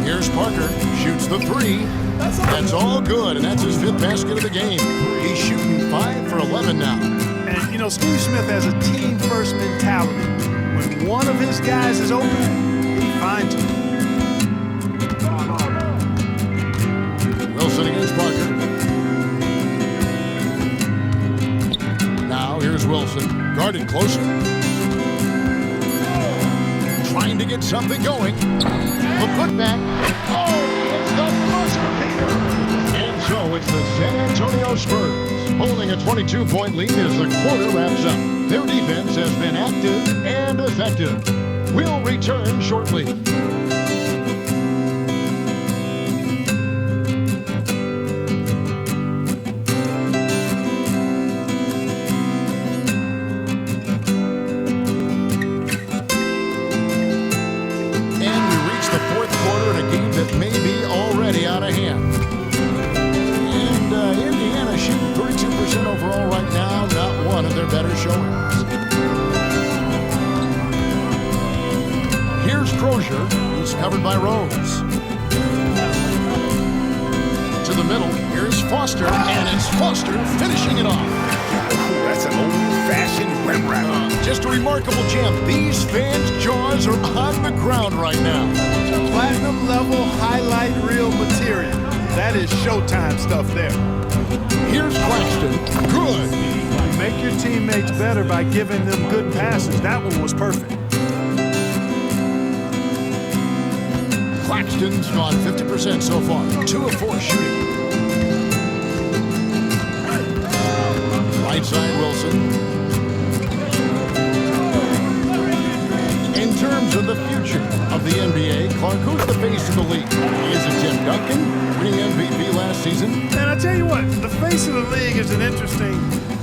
Here's Parker. Shoots the 3. That's all good, and that's his 5th basket of the game. He's shooting 5 for 11 now. And, you know, Steve Smith has a team-first mentality. When one of his guys is open, he finds it. Wilson against Parker. Now here's Wilson, guarded closer. Trying to get something going. The putback. Oh, it's the buzzer beater. And so it's the San Antonio Spurs holding a 22-point lead as the quarter wraps up. Their defense has been active and effective. We'll return shortly. That may be already out of hand. And Indiana shooting 32% overall right now, not one of their better showings. Here's Crozier, who's covered by Rose. To the middle, here's Foster, and it's Foster finishing it off. That's an old-fashioned rim wrap. Just a remarkable jam. These fans' jaws are on the ground right now. Platinum level highlight reel material. That is Showtime stuff there. Here's Claxton. Good. You make your teammates better by giving them good passes. That one was perfect. Claxton's gone 50% so far. 2 of 4 shooting. Right side, Wilson. In terms of the future of the NBA, Clark, who's the face of the league? Is it Tim Duncan, winning MVP last season? And I tell you what, the face of the league is an interesting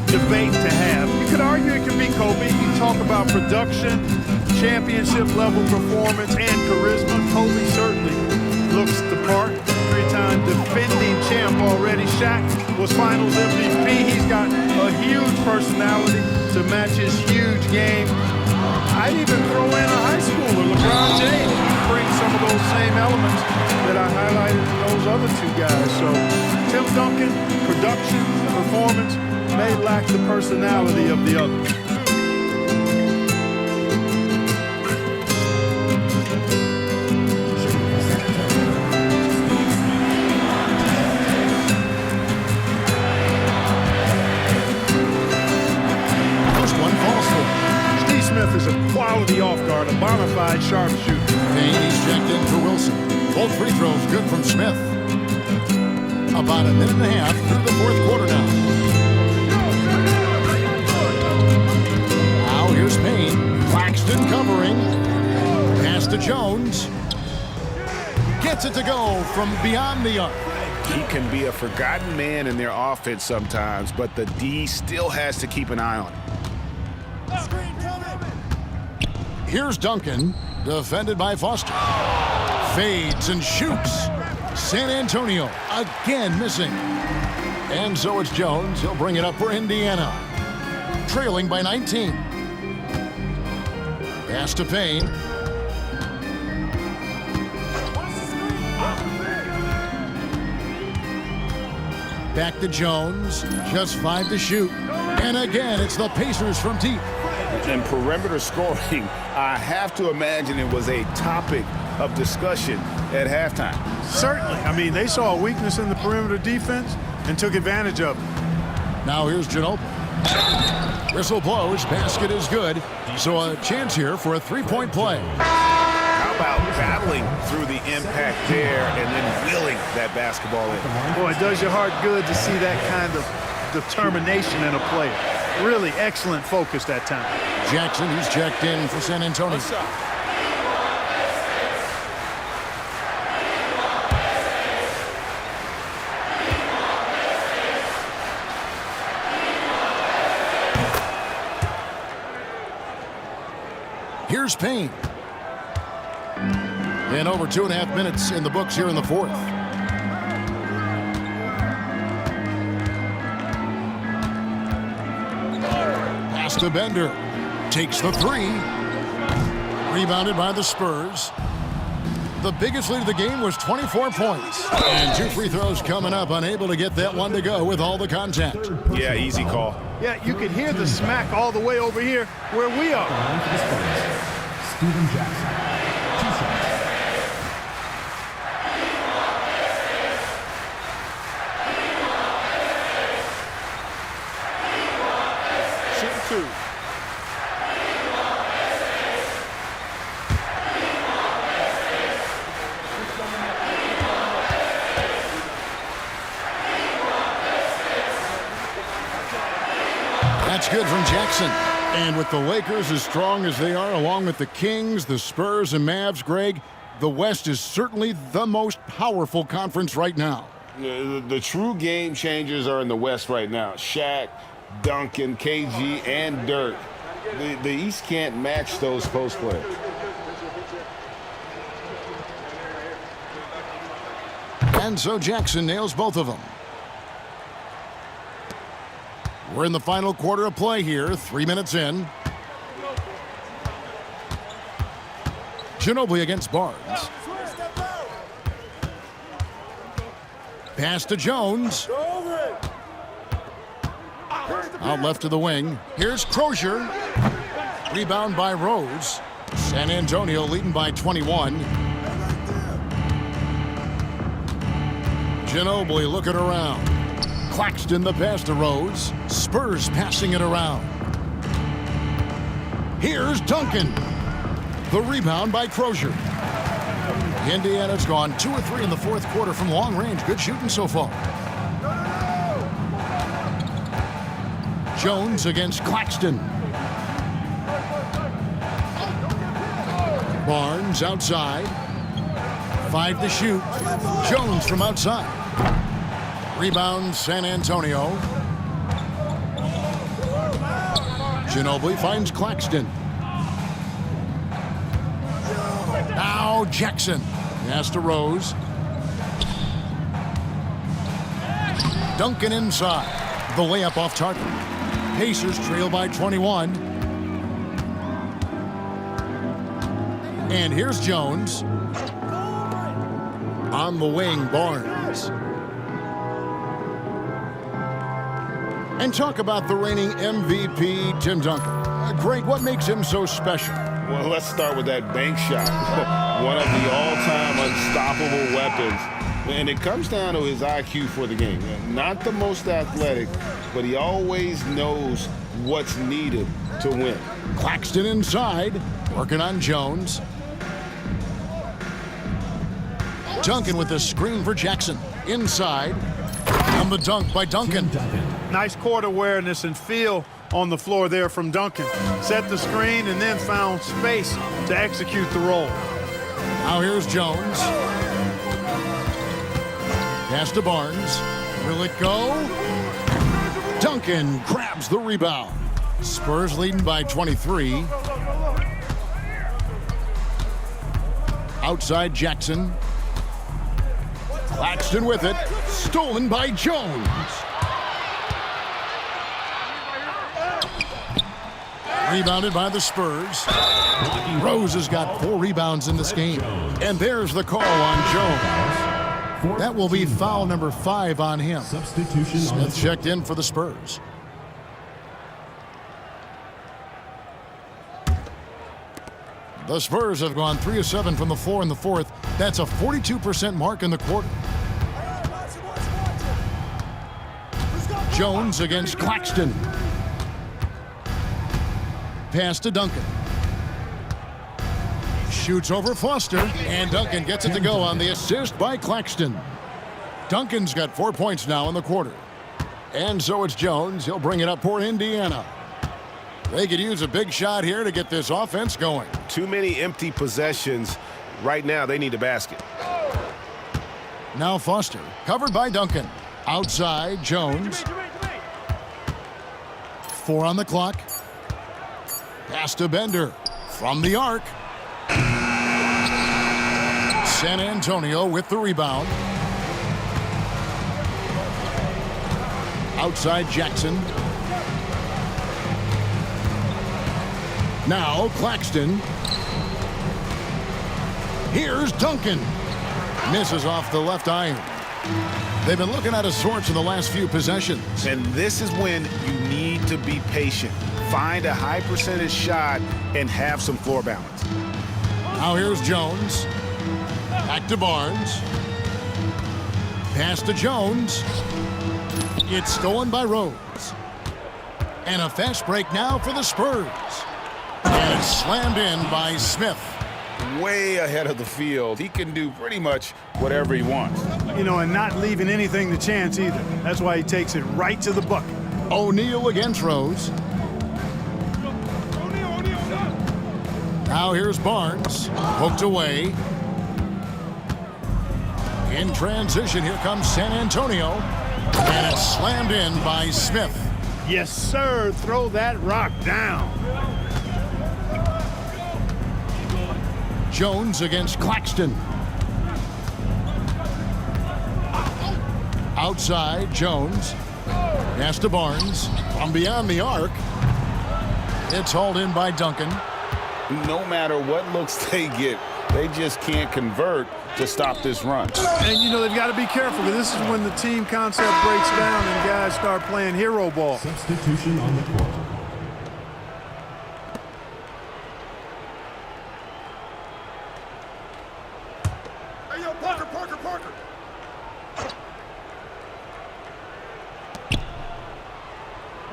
debate to have. You could argue it could be Kobe. You talk about production, championship level performance, and charisma. Kobe certainly looks the part. 3-time defending champ already. Shaq was Finals MVP. He's got a huge personality to match his huge game. I'd even throw in a high schooler, LeBron James. He brings some of those same elements that I highlighted in those other 2 guys. So Tim Duncan, production, performance, may lack the personality of the others. Smith is a quality off guard, a bona fide sharpshooter. Payne, he's checked in for Wilson. Both free throws good from Smith. About a minute and a half through the 4th quarter now. Now here's Payne. Claxton covering. Pass to Jones. Gets it to go from beyond the arc. He can be a forgotten man in their offense sometimes, but the D still has to keep an eye on him. Here's Duncan, defended by Foster. Fades and shoots. San Antonio again missing. And so it's Jones. He'll bring it up for Indiana. Trailing by 19. Pass to Payne. Back to Jones. Just 5 to shoot. And again, it's the Pacers from deep. In perimeter scoring, I have to imagine it was a topic of discussion at halftime. Certainly. I mean, they saw a weakness in the perimeter defense and took advantage of it. Now here's Ginobili. Whistle blows. Basket is good. So a chance here for a 3-point play. How about battling through the impact there and then wheeling that basketball in? Boy, it does your heart good to see that kind of determination in a player. Really excellent focus that time. Jackson, he's checked in for San Antonio. Here's Payne. And over 2.5 minutes in the books here in the 4th. Pass to Bender. Takes the 3. Rebounded by the Spurs. The biggest lead of the game was 24 points. And 2 free throws coming up, unable to get that one to go with all the contact. Yeah, easy call. Yeah, you could hear the smack all the way over here where we are. Steven Jackson. 2 shots. Shooting 2. That's good from Jackson. And with the Lakers as strong as they are, along with the Kings, the Spurs, and Mavs, Greg, the West is certainly the most powerful conference right now. The true game changers are in the West right now. Shaq, Duncan, KG, and Dirk. The East can't match those post players. And so Jackson nails both of them. We're in the final quarter of play here, 3 minutes in. Ginobili against Barnes. Pass to Jones. Out left to the wing. Here's Crozier. Rebound by Rose. San Antonio leading by 21. Ginobili looking around. Claxton the pass to Rose. Spurs passing it around. Here's Duncan. The rebound by Crozier. Indiana's gone 2 or 3 in the fourth quarter from long range. Good shooting so far. Jones against Claxton. Barnes outside. 5 to shoot. Jones from outside. Rebound San Antonio. Ginobili finds Claxton. Now Jackson. Pass to Rose. Duncan inside. The layup off target. Pacers trail by 21. And here's Jones. On the wing, Barnes. And talk about the reigning MVP, Tim Duncan. Greg, what makes him so special? Well, let's start with that bank shot. One of the all-time unstoppable weapons. And it comes down to his IQ for the game. Not the most athletic, but he always knows what's needed to win. Claxton inside, working on Jones. Duncan with the screen for Jackson. Inside, on the dunk by Duncan. Nice court awareness and feel on the floor there from Duncan. Set the screen and then found space to execute the roll. Now here's Jones. Pass to Barnes. Will it go? Duncan grabs the rebound. Spurs leading by 23. Outside Jackson. Claxton with it. Stolen by Jones. Rebounded by the Spurs. Rose has got 4 rebounds in this game. And there's the call on Jones. That will be foul number 5 on him. Substitution. Smith checked in for the Spurs. The Spurs have gone 3 of 7 from the floor in the fourth. That's a 42% mark in the quarter. Jones against Claxton. Pass to Duncan. Shoots over Foster, and Duncan gets it to go on the assist by Claxton. Duncan's got 4 points now in the quarter. And so it's Jones. He'll bring it up for Indiana. They could use a big shot here to get this offense going. Too many empty possessions. Right now, they need a basket. Now Foster, covered by Duncan. Outside, Jones. 4 on the clock. Pass to Bender. From the arc. San Antonio with the rebound. Outside Jackson. Now Claxton. Here's Duncan. Misses off the left iron. They've been looking at a sorts in the last few possessions. And this is when you need to be patient. Find a high percentage shot and have some floor balance. Now here's Jones. Back to Barnes. Pass to Jones. It's stolen by Rose. And a fast break now for the Spurs. And it's slammed in by Smith. Way ahead of the field. He can do pretty much whatever he wants. You know, and not leaving anything to chance either. That's why he takes it right to the bucket. O'Neal against Rose. Now here's Barnes. Poked away. In transition, here comes San Antonio. And it's slammed in by Smith. Yes, sir. Throw that rock down. Jones against Claxton. Outside, Jones. Pass to Barnes. From beyond the arc. It's hauled in by Duncan. No matter what looks they get, they just can't convert to stop this run. And, you know, they've got to be careful because this is when the team concept breaks down and guys start playing hero ball. Substitution on the court. Hey, yo, Parker.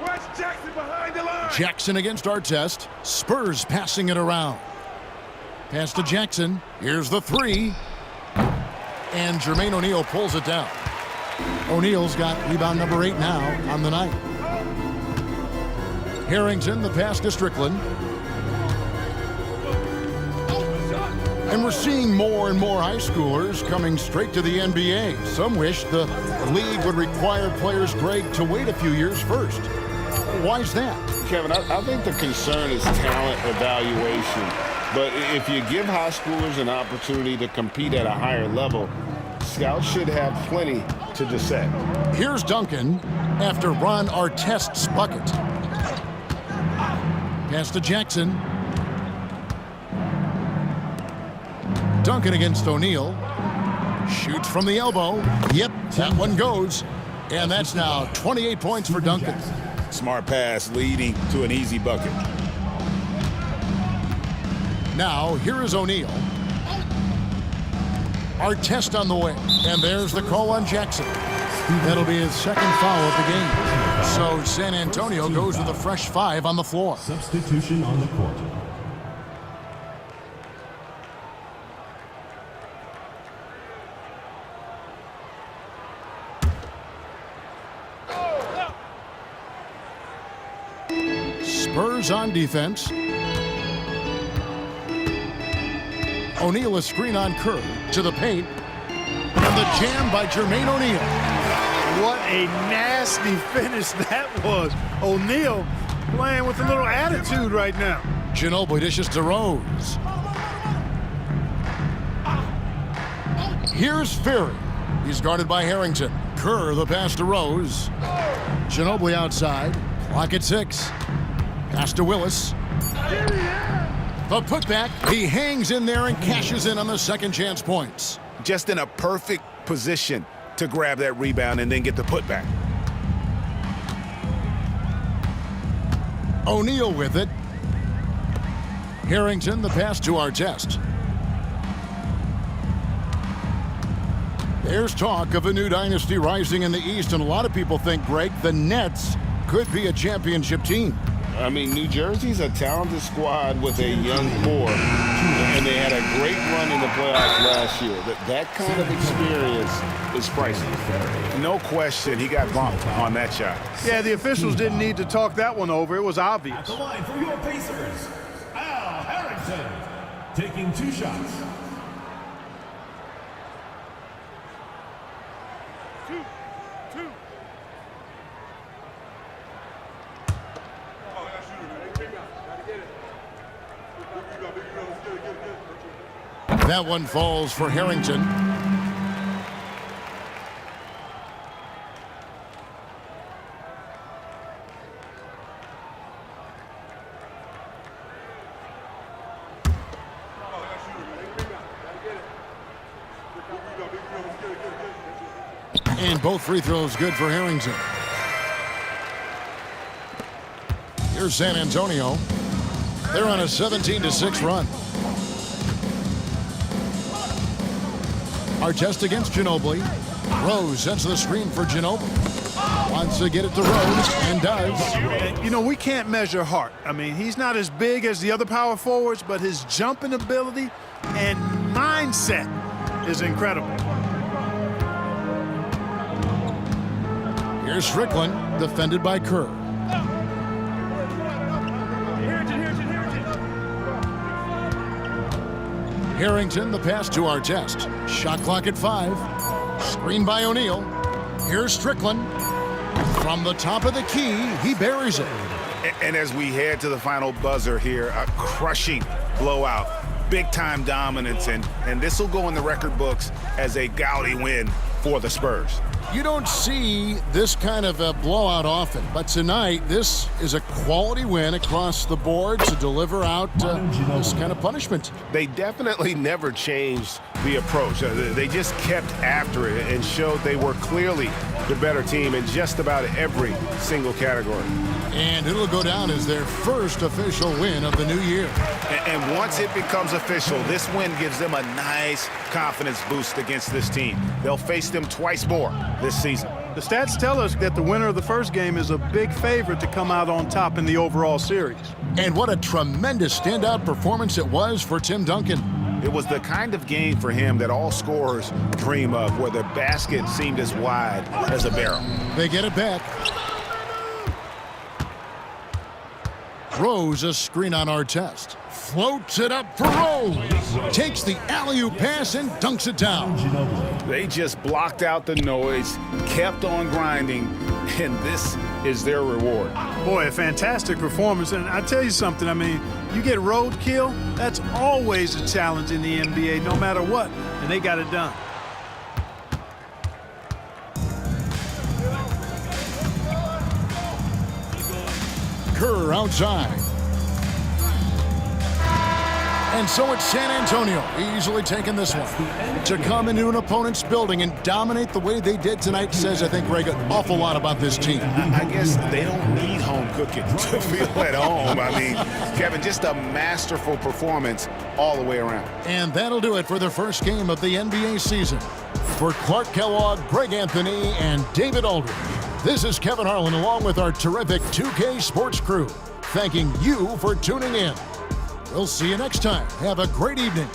Where's Jackson behind the line? Jackson against Artest. Spurs passing it around. Pass to Jackson. Here's the three. And Jermaine O'Neal pulls it down. O'Neal's got rebound number 8 now on the night. Harrington, the pass to Strickland. And we're seeing more and more high schoolers coming straight to the NBA. Some wish the league would require players, Greg, to wait a few years first. Why is that? Kevin, I think the concern is talent evaluation. But if you give high schoolers an opportunity to compete at a higher level, scouts should have plenty to dissect. Here's Duncan after Ron Artest's bucket. Pass to Jackson. Duncan against O'Neal. Shoots from the elbow. Yep, that one goes. And that's now 28 points for Duncan. Smart pass leading to an easy bucket. Now, here is O'Neal. Artest on the way. And there's the call on Jackson. That'll be his second foul of the game. So San Antonio goes with a fresh 5 on the floor. Substitution on the court. Spurs on defense. O'Neal a screen on Kerr to the paint. And the jam by Jermaine O'Neal. What a nasty finish that was. O'Neal playing with a little attitude right now. Ginobili dishes to Rose. Here's Ferry. He's guarded by Harrington. Kerr the pass to Rose. Ginobili outside. Clock at 6. Pass to Willis. The putback. He hangs in there and cashes in on the second chance points. Just in a perfect position to grab that rebound and then get the putback. O'Neal with it. Harrington the pass to Artest. There's talk of a new dynasty rising in the East, and a lot of people think, Greg, the Nets could be a championship team. I mean, New Jersey's a talented squad with a young core, and they had a great run in the playoffs last year. That kind of experience is priceless. No question, he got bumped on that shot. Yeah, the officials didn't need to talk that one over. It was obvious. The line for your Pacers, Al Harrington, taking 2 shots. That one falls for Harrington. And both free throws good for Harrington. Here's San Antonio. They're on a 17-6 run. Artest against Ginobili. Rose sends the screen for Ginobili. Wants to get it to Rose, and does. You know, we can't measure Hart. I mean, he's not as big as the other power forwards, but his jumping ability and mindset is incredible. Here's Strickland, defended by Kerr. Harrington, the pass to Artest. Shot clock at 5. Screen by O'Neal. Here's Strickland. From the top of the key, he buries it. And as we head to the final buzzer here, a crushing blowout, big-time dominance, and this will go in the record books as a gaudy win for the Spurs. You don't see this kind of a blowout often, but tonight this is a quality win across the board to deliver out this kind of punishment. They definitely never changed the approach. They just kept after it and showed they were clearly the better team in just about every single category. And it'll go down as their first official win of the new year. And once it becomes official, this win gives them a nice confidence boost against this team. They'll face them twice more this season. The stats tell us that the winner of the first game is a big favorite to come out on top in the overall series. And what a tremendous standout performance it was for Tim Duncan. It was the kind of game for him that all scorers dream of, where the basket seemed as wide as a barrel. They get it back. Rose, a screen on Artest. Floats it up for Rose. Takes the alley-oop pass and dunks it down. They just blocked out the noise, kept on grinding, and this is their reward. Boy, a fantastic performance. And I tell you something, I mean, you get roadkill, that's always a challenge in the NBA, no matter what, and they got it done. Kerr outside. And so it's San Antonio easily taking this one. To come into an opponent's building and dominate the way they did tonight says, I think, Greg, an awful lot about this team. I guess they don't need home cooking to feel at home. I mean, Kevin, just a masterful performance all the way around. And that'll do it for the first game of the NBA season. For Clark Kellogg, Greg Anthony, and David Aldridge, this is Kevin Harlan along with our terrific 2K Sports crew, thanking you for tuning in. We'll see you next time. Have a great evening.